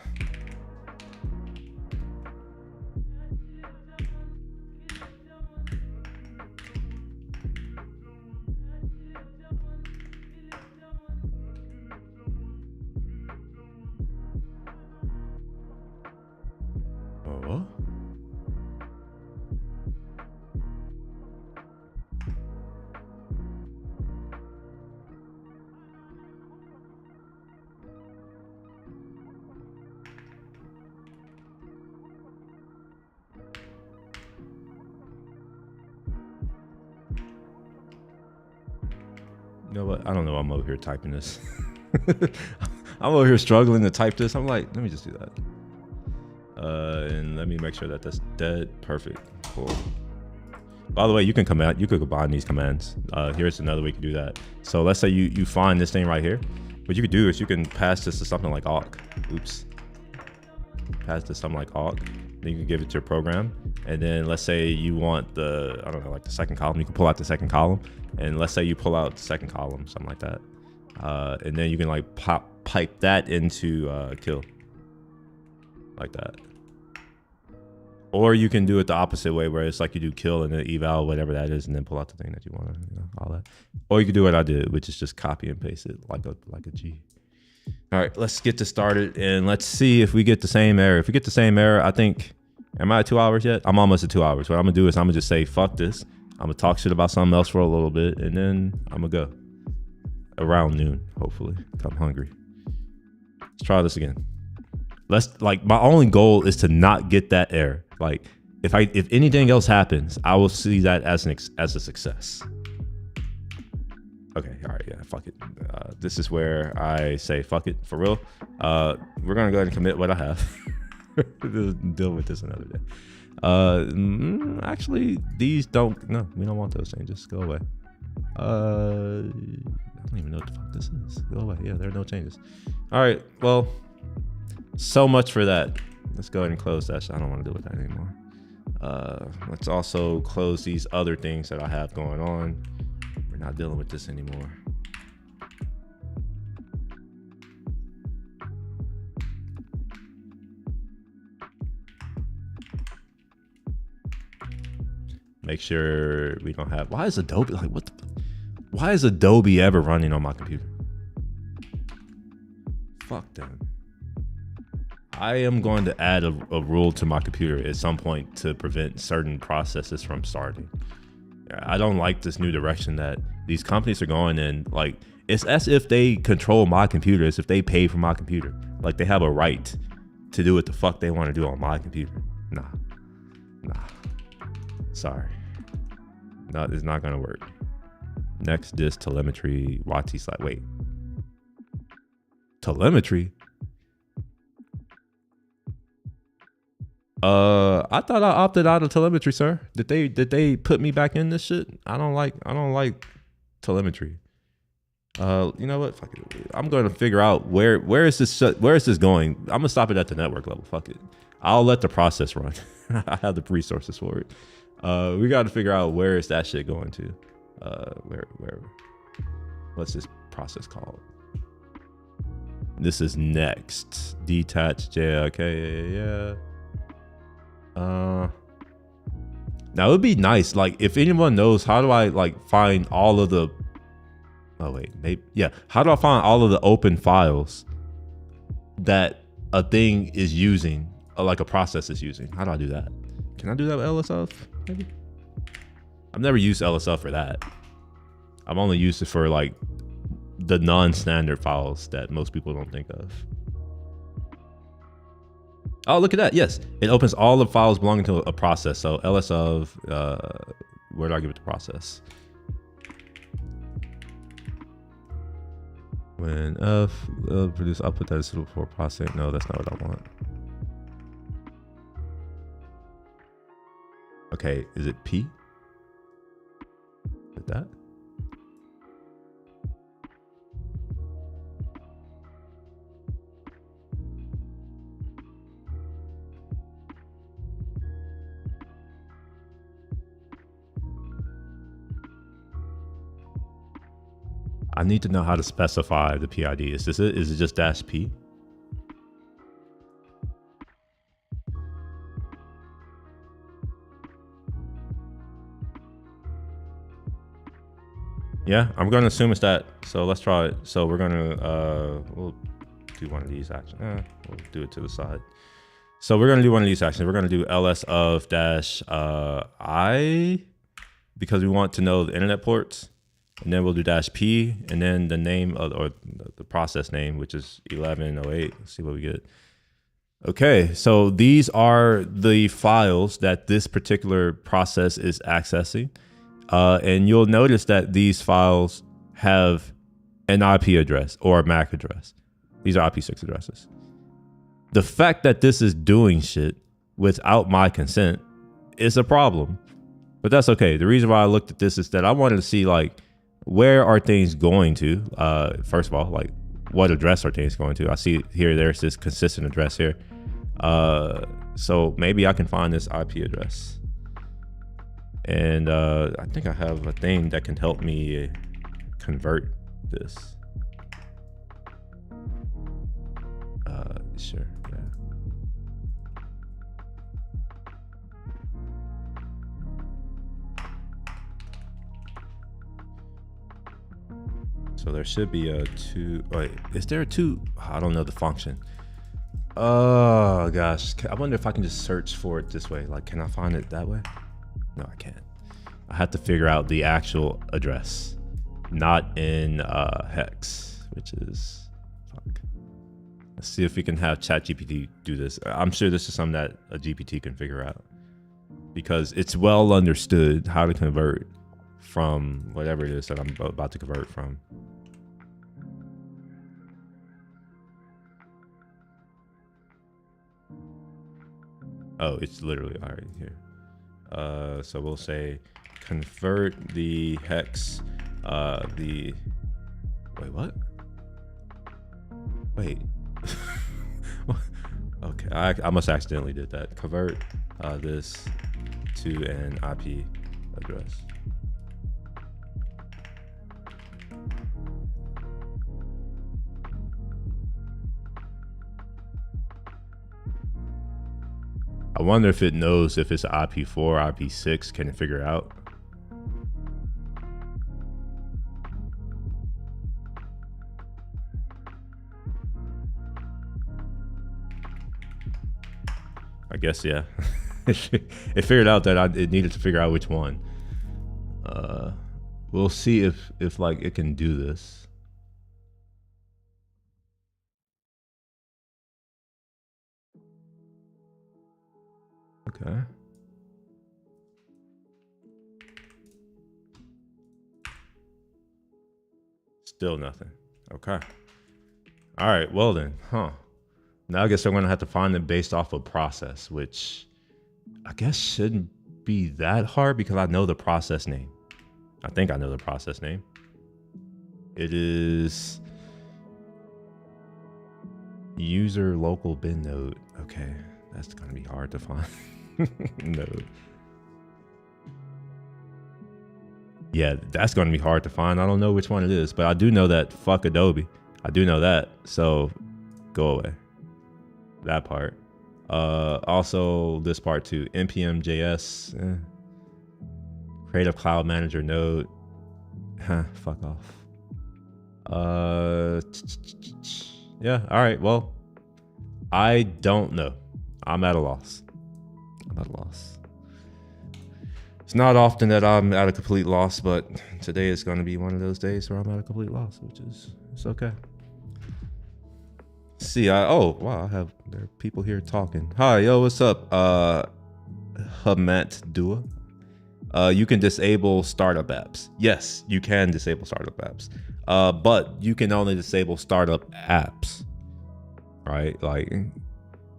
know what? I don't know. I'm over here typing this. I'm over here struggling to type this. I'm like, let me just do that. And let me make sure that that's dead. Perfect. Cool. By the way, you can combine these commands. Here's another way you can do that. So let's say you find this thing right here. What you could do is you can pass this to something like awk. Oops. Pass to something like awk. Then you can give it to your program. And then let's say you want the, I don't know, like the second column. You can pull out the second column. And let's say you pull out the second column, something like that. And then you can like pipe that into kill. Like that. Or you can do it the opposite way, where it's like you do kill and then eval, whatever that is, and then pull out the thing that you want to, all that. Or you can do what I did, which is just copy and paste it like a G. All right, let's get this started and let's see if we get the same error. If we get the same error, I think, am I at 2 hours yet? I'm almost at 2 hours. What I'm gonna do is I'm gonna just say, fuck this. I'm gonna talk shit about something else for a little bit, and then I'm gonna go. Around noon, hopefully. I'm hungry. Let's try this again. My only goal is to not get that error. Like, if anything else happens, I will see that as a success. Okay, all right, yeah, fuck it. This is where I say fuck it for real. We're gonna go ahead and commit what I have. Deal with this another day. Actually, these don't. No, we don't want those changes. Go away. I don't even know what the fuck this is. Go away. Yeah, there are no changes. All right. Well, so much for that. Let's go ahead and close that. I don't want to deal with that anymore. Let's also close these other things that I have going on. We're not dealing with this anymore. Make sure we don't have. Why is Adobe like what? Why is Adobe ever running on my computer? Fuck them. I am going to add a rule to my computer at some point to prevent certain processes from starting. I don't like this new direction that these companies are going in. Like, it's as if they control my computer, as if they pay for my computer. Like, they have a right to do what the fuck they want to do on my computer. Nah. Sorry. No, it's not gonna work. Next, disk telemetry, WATI slide. Wait. Telemetry? I thought I opted out of telemetry, sir. Did they put me back in this shit? I don't like telemetry. You know what? Fuck it. I'm going to figure out where is this going? I'm gonna stop it at the network level. Fuck it. I'll let the process run. I have the resources for it. We got to figure out where is that shit going to. Where? What's this process called? This is next. Detach. Yeah. Okay. Yeah. Now it'd be nice, like, if anyone knows, how do I like find all of the, oh wait, maybe, yeah, how do I find all of the open files that a thing is using, or like a process is using? How do I do that? Can I do that with LSF? Maybe. I've never used LSF for that. I've only used it for like the non-standard files that most people don't think of. Oh, look at that. Yes, it opens all the files belonging to a process. So ls of, where do I give it the process? When f produce output that is suitable for processing. No, that's not what I want. Okay, is it p? Is it that? I need to know how to specify the PID. Is this it? Is it just -p? Yeah, I'm going to assume it's that. So let's try it. So we're going to, we'll do one of these actions. We'll do it to the side. So we're going to do one of these actions. We're going to do ls of -I, because we want to know the internet ports. And then we'll do -p, and then the name of, or the process name, which is 1108. Let's see what we get. Okay, so these are the files that this particular process is accessing. And you'll notice that these files have an IP address or a MAC address. These are IPv6 addresses. The fact that this is doing shit without my consent is a problem, but that's okay. The reason why I looked at this is that I wanted to see like, where are things going to? First of all, like what address are things going to? I see here, there's this consistent address here. So maybe I can find this IP address. And I think I have a thing that can help me convert this. Sure, yeah. So there should be a two. Wait, is there a two? I don't know the function. Oh gosh, I wonder if I can just search for it this way. Like, can I find it that way? No, I can't. I have to figure out the actual address, not in hex, which is fuck. Let's see if we can have ChatGPT do this. I'm sure this is something that a GPT can figure out, because it's well understood how to convert from whatever it is that I'm about to convert from. Oh, it's literally already here. So we'll say convert the hex, wait, what? Wait. Okay, I must accidentally did that. Convert this to an IP address. I wonder if it knows if it's IP4, IP6. Can it figure it out? I guess, yeah. It figured out that it needed to figure out which one. We'll see if like it can do this. Okay. Still nothing. Okay. All right. Well then, huh? Now I guess I'm gonna have to find it based off of process, which I guess shouldn't be that hard because I know the process name. I think I know the process name. It is user local bin node. Okay, that's gonna be hard to find. Node. Yeah, that's gonna be hard to find. I don't know which one it is, but I do know that fuck Adobe. I do know that. So go away. That part. Also this part too. npm JS. Creative Cloud Manager node. Huh, fuck off. Yeah, all right. Well, I don't know. I'm at a loss. I'm at a loss. It's not often that I'm at a complete loss, but today is going to be one of those days where I'm at a complete loss, which is, it's okay. See, oh wow, there are people here talking. Hi, yo, what's up? Hamat Dua. You can disable startup apps. Yes, you can disable startup apps. But you can only disable startup apps, right? Like,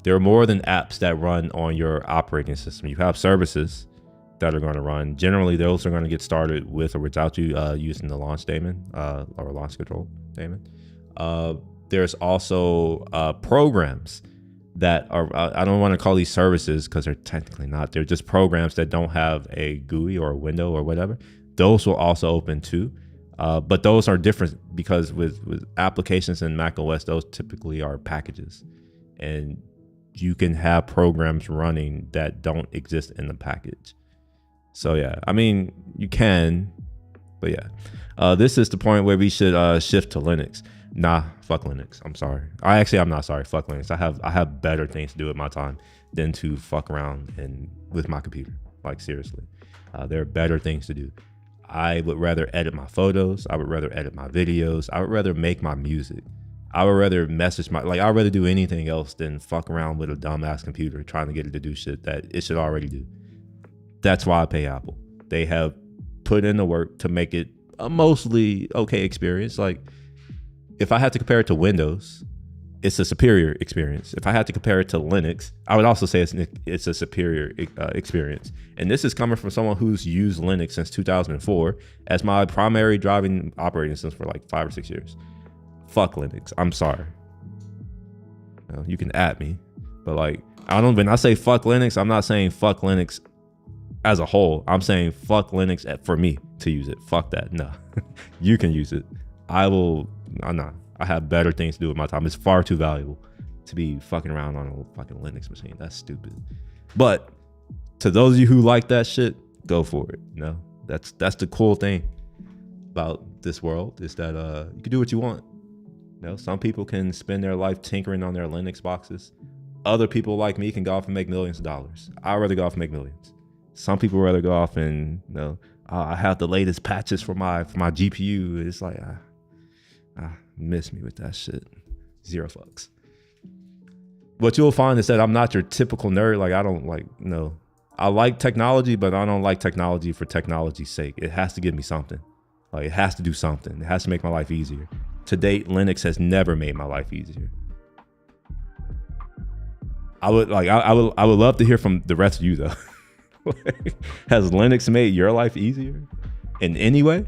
there are more than apps that run on your operating system. You have services that are going to run. Generally, those are going to get started with or without you using the launch daemon or launch control daemon. There's also programs that are, I don't want to call these services because they're technically not. They're just programs that don't have a GUI or a window or whatever. Those will also open too. But those are different because with applications in macOS, those typically are packages. And you can have programs running that don't exist in the package. So yeah, I mean, you can, but yeah. This is the point where we should shift to Linux. Nah, fuck Linux. I'm sorry. I'm not sorry. Fuck Linux. I have better things to do with my time than to fuck around with my computer. Like, seriously. There are better things to do. I would rather edit my photos. I would rather edit my videos. I would rather make my music. I would rather message I'd rather do anything else than fuck around with a dumbass computer trying to get it to do shit that it should already do. That's why I pay Apple. They have put in the work to make it a mostly okay experience. Like if I had to compare it to Windows, it's a superior experience. If I had to compare it to Linux, I would also say it's a superior experience. And this is coming from someone who's used Linux since 2004 as my primary driving operating system for like 5 or 6 years. Fuck Linux. I'm sorry. You can at me, but like, when I say fuck Linux, I'm not saying fuck Linux as a whole. I'm saying fuck Linux for me to use it. Fuck that. No, you can use it. I'm not. I have better things to do with my time. It's far too valuable to be fucking around on a fucking Linux machine. That's stupid. But to those of you who like that shit, go for it. That's the cool thing about this world is that you can do what you want. Some people can spend their life tinkering on their Linux boxes. Other people like me can go off and make millions of dollars. I'd rather go off and make millions. Some people rather go off and I have the latest patches for my GPU. It's like miss me with that shit. Zero fucks. What you'll find is that I'm not your typical nerd. Like I like technology, but I don't like technology for technology's sake. It has to give me something. Like it has to do something. It has to make my life easier. To date, Linux has never made my life easier. I would love to hear from the rest of you though. Has Linux made your life easier in any way?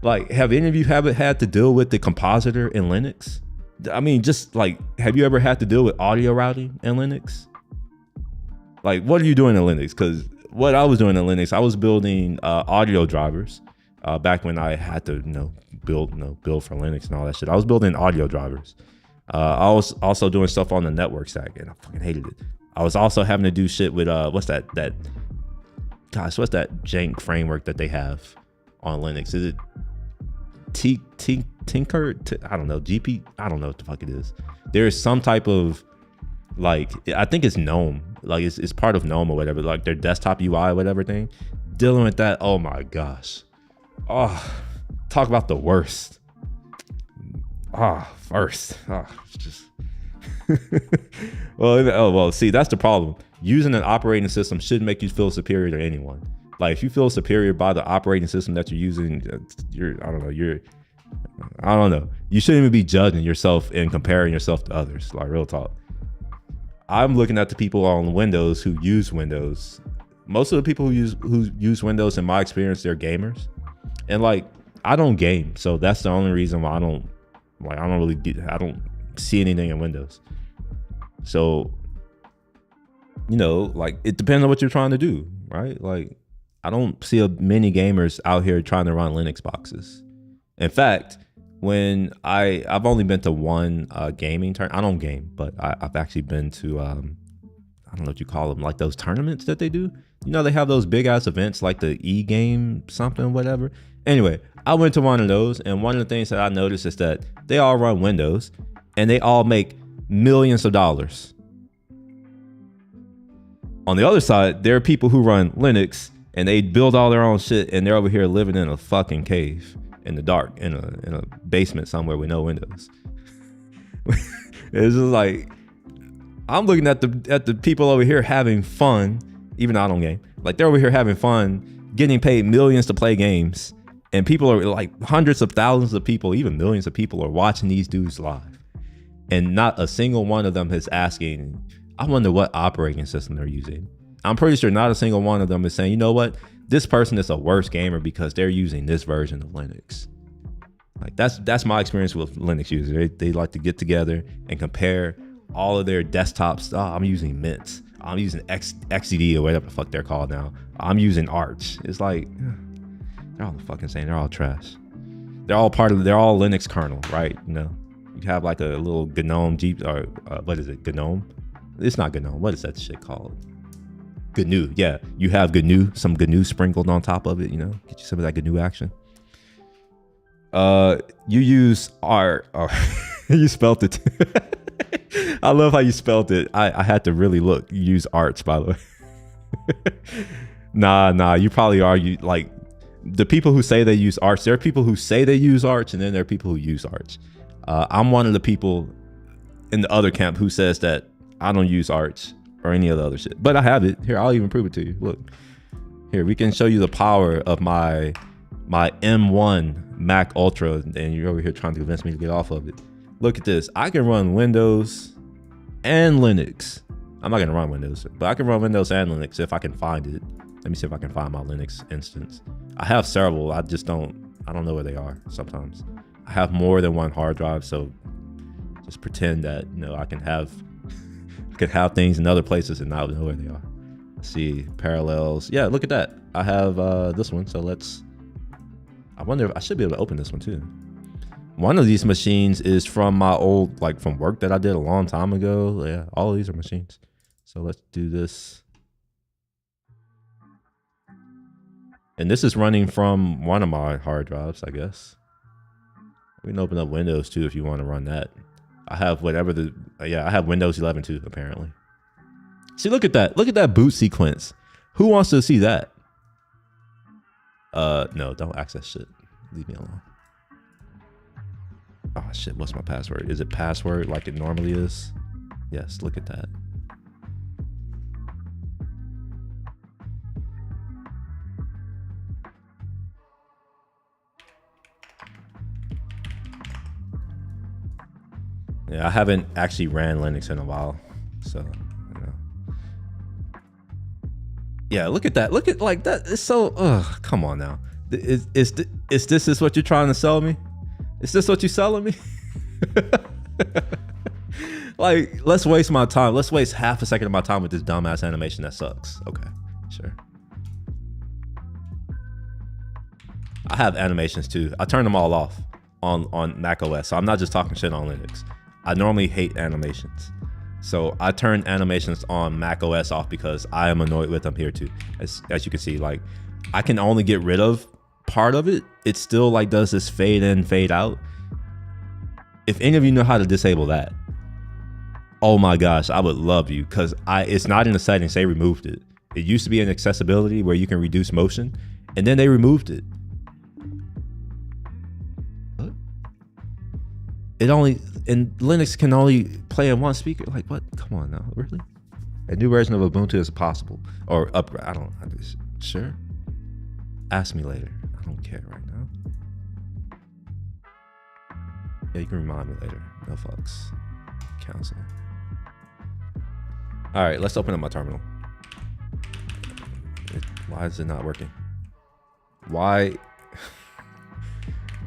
Like, have any of you had to deal with the compositor in Linux? I mean, just like, have you ever had to deal with audio routing in Linux? Like, what are you doing in Linux? Because what I was doing in Linux, I was building audio drivers back when I had to, build for Linux and all that shit. I was building audio drivers. I was also doing stuff on the network stack, and I fucking hated it. I was also having to do shit with what's that jank framework that they have on Linux? Is it Tinker? I don't know. GP? I don't know what the fuck it is. There is some type of like, I think it's GNOME. Like it's part of GNOME or whatever. Like their desktop UI or whatever thing. Dealing with that. Oh my gosh. Oh, talk about the worst. First. It's just. Well, see, that's the problem. Using an operating system should make you feel superior to anyone. Like if you feel superior by the operating system that you're using, I don't know. You shouldn't even be judging yourself and comparing yourself to others. Like real talk. I'm looking at the people on Windows who use Windows. Most of the people who use Windows, in my experience, they're gamers. And like, I don't game, so that's the only reason why I don't see anything in Windows. So, like it depends on what you're trying to do, right? Like I don't see many gamers out here trying to run Linux boxes. In fact, when I've only been to one gaming turn. I don't game, but I've actually been to I don't know what you call them, like those tournaments that they do. They have those big ass events like the e-game something, whatever. Anyway, I went to one of those, and one of the things that I noticed is that they all run Windows and they all make millions of dollars. On the other side, there are people who run Linux and they build all their own shit, and they're over here living in a fucking cave in the dark in a basement somewhere with no windows. It's just like, I'm looking at the people over here having fun, even though I don't game. Like they're over here having fun, getting paid millions to play games, and people are like hundreds of thousands of people, even millions of people are watching these dudes live, and not a single one of them is asking, I wonder what operating system they're using. I'm pretty sure not a single one of them is saying, you know what, this person is a worse gamer because they're using this version of Linux. Like that's my experience with Linux users. They like to get together and compare all of their desktops. Oh, I'm using Mint. I'm using XDD or whatever the fuck they're called now. I'm using Arch. It's like, they're all the fucking same. They're all trash. They're all Linux kernel, right? You have like a little GNOME what is it? GNOME? It's not GNOME. What is that shit called? GNU. Yeah, you have GNU, some GNU sprinkled on top of it. Get you some of that GNU action. You use R. You spelled it. I love how you spelled it. I had to really look. You use Arch, by the way. Nah. You probably argue like the people who say they use Arch. There are people who say they use Arch, and then there are people who use Arch. I'm one of the people in the other camp who says that I don't use Arch or any of the other shit, but I have it here. I'll even prove it to you. Look here, we can show you the power of my my M1 Mac Ultra, and you're over here trying to convince me to get off of it. Look at this. I can run Windows and Linux. I'm not gonna run Windows, but I can run Windows and Linux if I can find it. Let me see if I can find my Linux instance. I have several. I don't know where they are sometimes. I have more than one hard drive, so just pretend that, you know, I can have things in other places and not know where they are. Let's see, parallels. Yeah, look at that. I have this one, so I wonder if I should be able to open this one too. One of these machines is from my old, like from work that I did a long time ago. Yeah, all of these are machines. So let's do this. And this is running from one of my hard drives, I guess. We can open up Windows too if you want to run that. I have whatever I have Windows 11 too, apparently. See, look at that. Look at that boot sequence. Who wants to see that? No, don't access shit. Leave me alone. Oh shit, what's my password? Is it password like it normally is? Yes, look at that. Yeah, I haven't actually ran Linux in a while, so you know. Yeah, look at that. Look at like that. It's so. Come on now. Is this what you're trying to sell me? Is this what you're selling me? Like, let's waste my time. Let's waste half a second of my time with this dumbass animation that sucks. Okay, sure. I have animations too. I turn them all off on Mac OS, so I'm not just talking shit on Linux. I normally hate animations, so I turn animations on Mac OS off because I am annoyed with them here too. As you can see, like, I can only get rid of part of it. It still like does this fade in, fade out. If any of you know how to disable that, oh my gosh, I would love you, because it's not in the settings. They removed it. It used to be in accessibility where you can reduce motion, and then they removed it. What? And Linux can only play in one speaker. Like, what? Come on now, really? A new version of Ubuntu is possible, or upgrade. Sure. Ask me later. I don't care right now. Yeah, you can remind me later. No fucks. Cancel. All right, let's open up my terminal. Why is it not working? Why?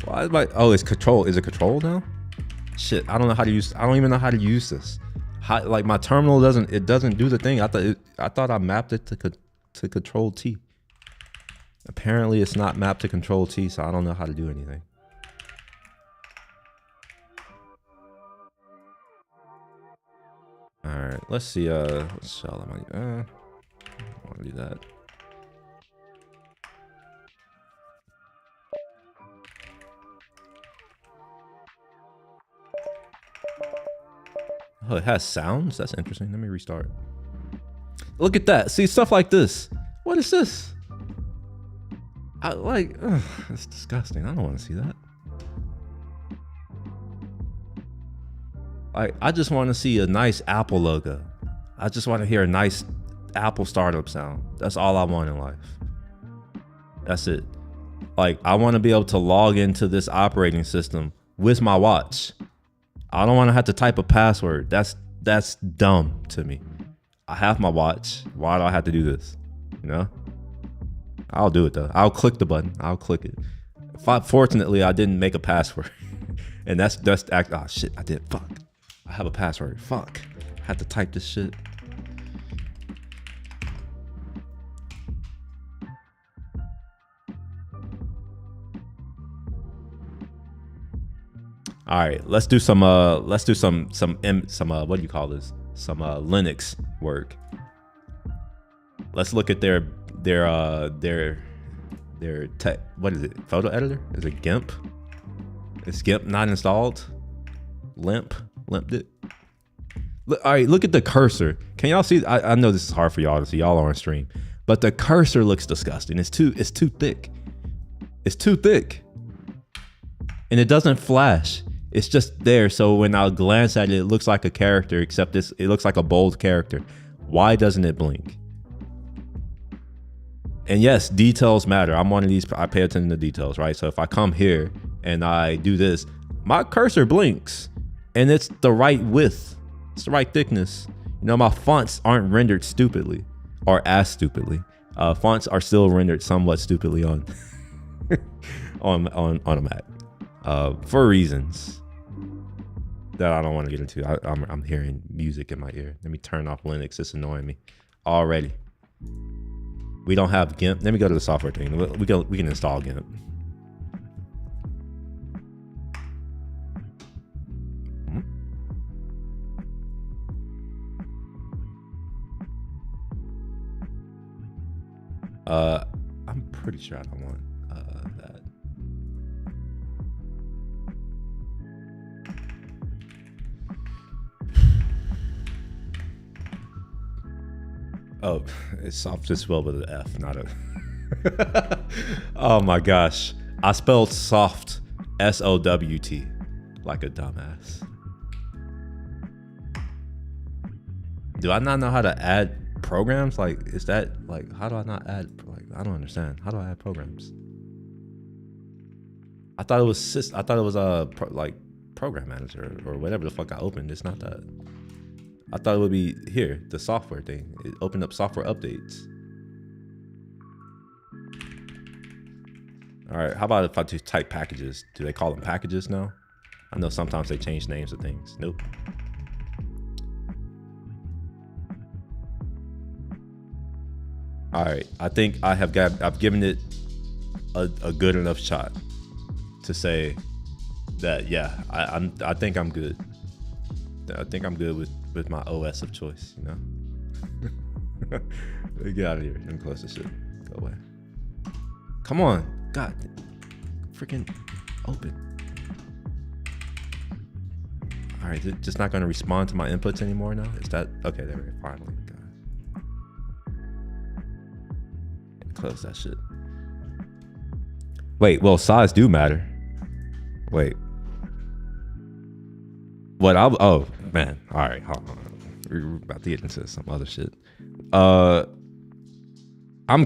Why is my? Oh, it's control. Is it control now? Shit, I don't know how to use. I don't even know how to use this. Like my terminal doesn't do the thing. I thought I mapped it to Control T. Apparently, it's not mapped to Control T, so I don't know how to do anything. All right, let's see. Let's sell them. I don't want to do that. Oh, it has sounds. That's interesting. Let me restart. Look at that. See, stuff like this. What is this? It's disgusting. I don't want to see that. I just want to see a nice Apple logo. I just want to hear a nice Apple startup sound. That's all I want in life. That's it. Like, I want to be able to log into this operating system with my watch. I don't want to have to type a password. That's dumb to me. I have my watch. Why do I have to do this? You know? I'll do it though. I'll click the button. I'll click it. Fortunately, I didn't make a password. And that's oh shit, I did. Fuck. I have a password. Fuck. I had to type this shit. All right, let's do some what do you call this? Some Linux work. Let's look at their tech. What is it? Photo editor? Is it GIMP? Is GIMP not installed? Limped it. Look, all right, look at the cursor. Can y'all see? I know this is hard for y'all to see. Y'all are on stream, but the cursor looks disgusting. It's too thick. It's too thick, and it doesn't flash. It's just there, so when I glance at it, it looks like a character, except it looks like a bold character. Why doesn't it blink? And yes, details matter. I'm one of these, I pay attention to details, right? So if I come here and I do this, my cursor blinks and it's the right width. It's the right thickness. You know, my fonts aren't rendered stupidly or as stupidly. Fonts are still rendered somewhat stupidly on on a Mac for reasons that I don't want to get into. I'm hearing music in my ear. Let me turn off Linux. It's annoying me already. We don't have GIMP. Let me go to the software thing. We can install GIMP. I'm pretty sure I don't want that. Oh, it's soft as spelled with an F, not a. Oh my gosh. I spelled soft, S-O-W-T, like a dumbass. Do I not know how to add programs? Like, is that like, how do I not add, like, I don't understand. How do I add programs? I thought it was like program manager or whatever the fuck I opened. It's not that. I thought it would be here, the software thing. It opened up software updates. All right, how about if I just type packages? Do they call them packages now? I know sometimes they change names of things. Nope. All right, I think I've given it a good enough shot to say that, yeah, I think I'm good. I think I'm good with my OS of choice, you know? Get out of here. Let me close this shit. Go away. Come on. God. Freaking open. All right, it's just not going to respond to my inputs anymore now? Is that... Okay, there we go. Finally. God. Close that shit. Wait, well, size do matter. Wait. What oh man, all right, hold on. We're about to get into some other shit. I'm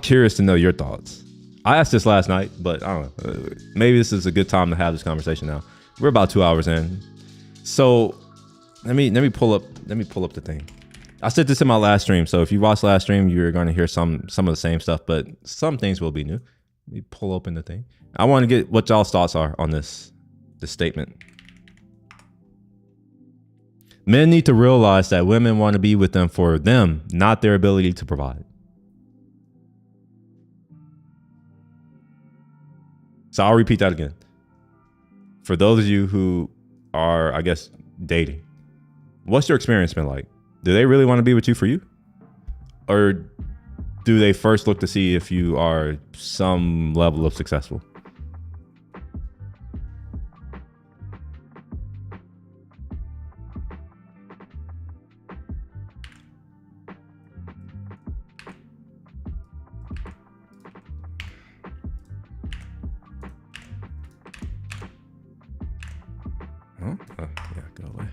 curious to know your thoughts. I asked this last night, but I don't know. Maybe this is a good time to have this conversation now. We're about 2 hours in, so let me pull up the thing. I said this in my last stream, so if you watched last stream, you're going to hear some of the same stuff, but some things will be new. Let me pull open the thing. I want to get what y'all's thoughts are on this statement. Men need to realize that women want to be with them for them, not their ability to provide. So I'll repeat that again. For those of you who are, I guess, dating, what's your experience been like? Do they really want to be with you for you? Or do they first look to see if you are some level of successful? Huh? Oh, yeah, go away.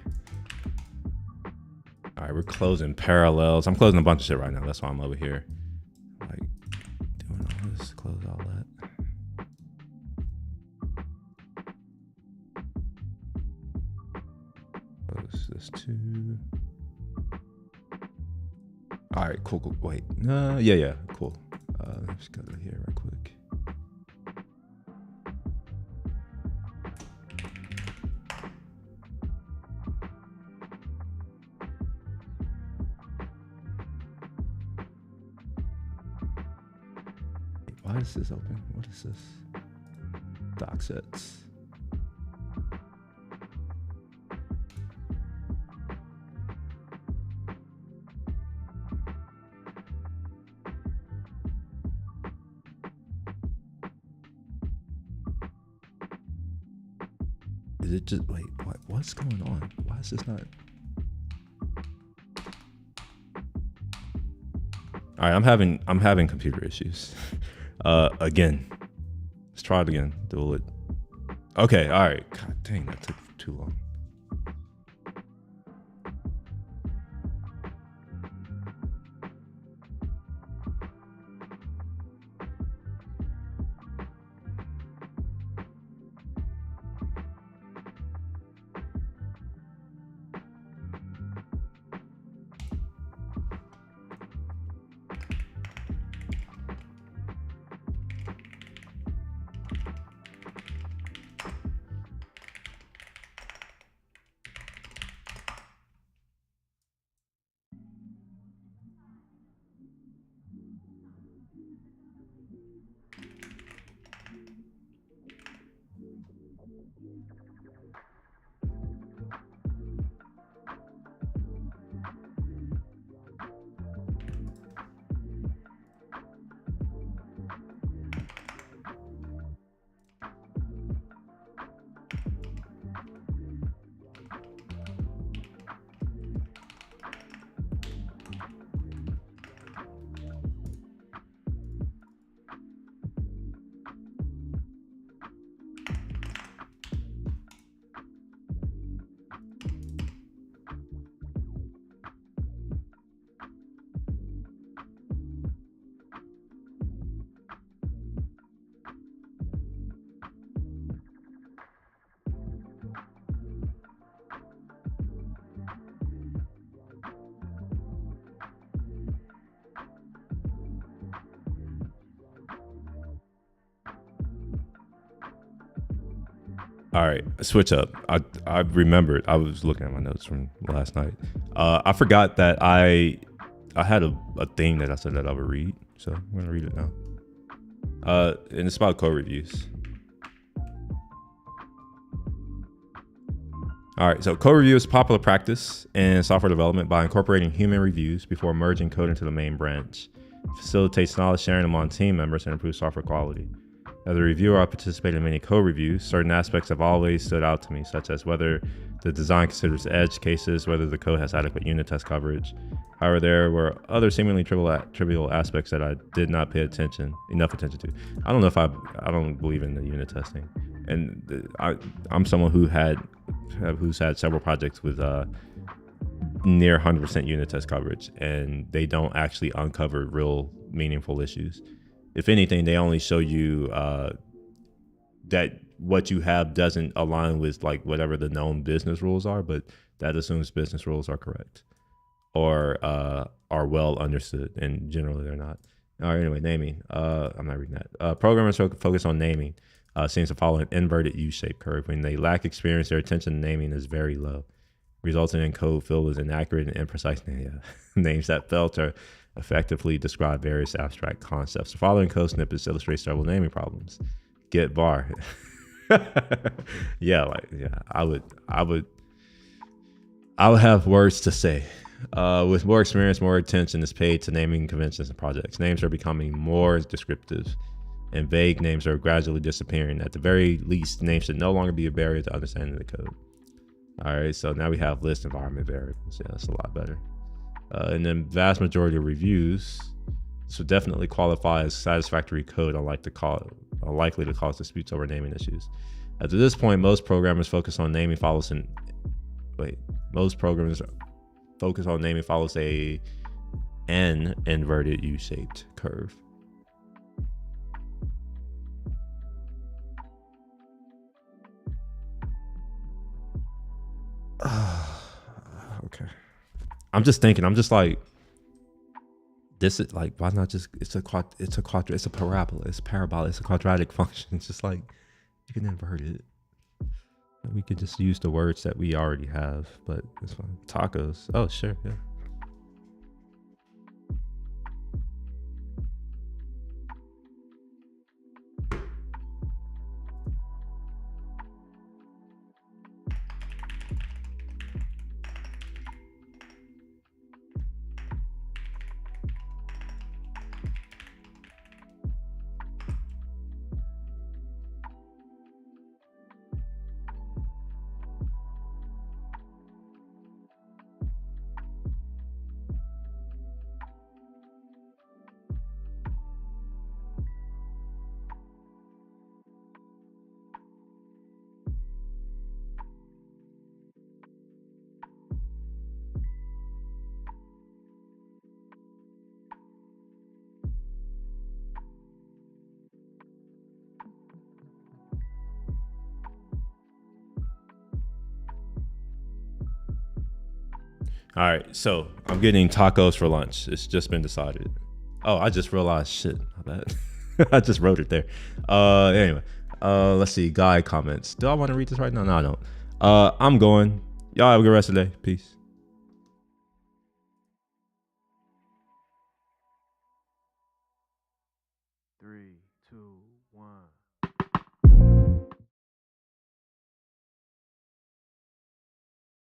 All right, we're closing parallels. I'm closing a bunch of shit right now. That's why I'm over here, like, doing all this. Close all that. Close this too. All right, cool. Wait, yeah, cool. Let's go to here real quick. Why is this open? What is this? Doc sets. Is it just, wait, what's going on? Why is this not? All right, I'm having computer issues. Again. Let's try it again. Do it. Okay, all right. God dang, that took too long. All right, switch up. I remembered. I was looking at my notes from last night. I forgot that I had a thing that I said that I would read, so I'm gonna read it now. And it's about code reviews. All right, so code review is popular practice in software development by incorporating human reviews before merging code into the main branch. It facilitates knowledge sharing among team members and improves software quality. As a reviewer, I participate in many code reviews. Certain aspects have always stood out to me, such as whether the design considers edge cases, whether the code has adequate unit test coverage. However, there were other seemingly trivial aspects that I did not pay enough attention to. I don't know if I don't believe in the unit testing, and I'm someone who's had several projects with near 100% unit test coverage, and they don't actually uncover real meaningful issues. If anything, they only show you that what you have doesn't align with like whatever the known business rules are, but that assumes business rules are correct or are well understood, and generally they're not. All right, anyway, naming. I'm not reading that. Programmers focus on naming seems to follow an inverted U-shaped curve. When they lack experience, their attention to naming is very low, resulting in code filled with inaccurate and imprecise names that fail to effectively describe various abstract concepts. The following code snippets illustrate several naming problems. Get bar. I would have words to say. With more experience, more attention is paid to naming conventions and projects. Names are becoming more descriptive, and vague names are gradually disappearing. At the very least, names should no longer be a barrier to understanding the code. All right, so now we have list environment variables. Yeah, that's a lot better. And then vast majority of reviews, this would definitely qualify as satisfactory code, unlikely to cause disputes over naming issues. At this point, most programmers focus on naming follows a an inverted U-shaped curve. Okay. I'm just thinking, this is like, why not just, it's a parabola, it's a quadratic function. It's just like, you can invert it. We could just use the words that we already have, but it's fine. Tacos, oh sure, yeah. All right, so I'm getting tacos for lunch. It's just been decided. Oh, I just realized shit. My bad. I just wrote it there. Anyway, let's see. Guy comments. Do I want to read this right now? No, I don't. I'm going. Y'all have a good rest of the day. Peace.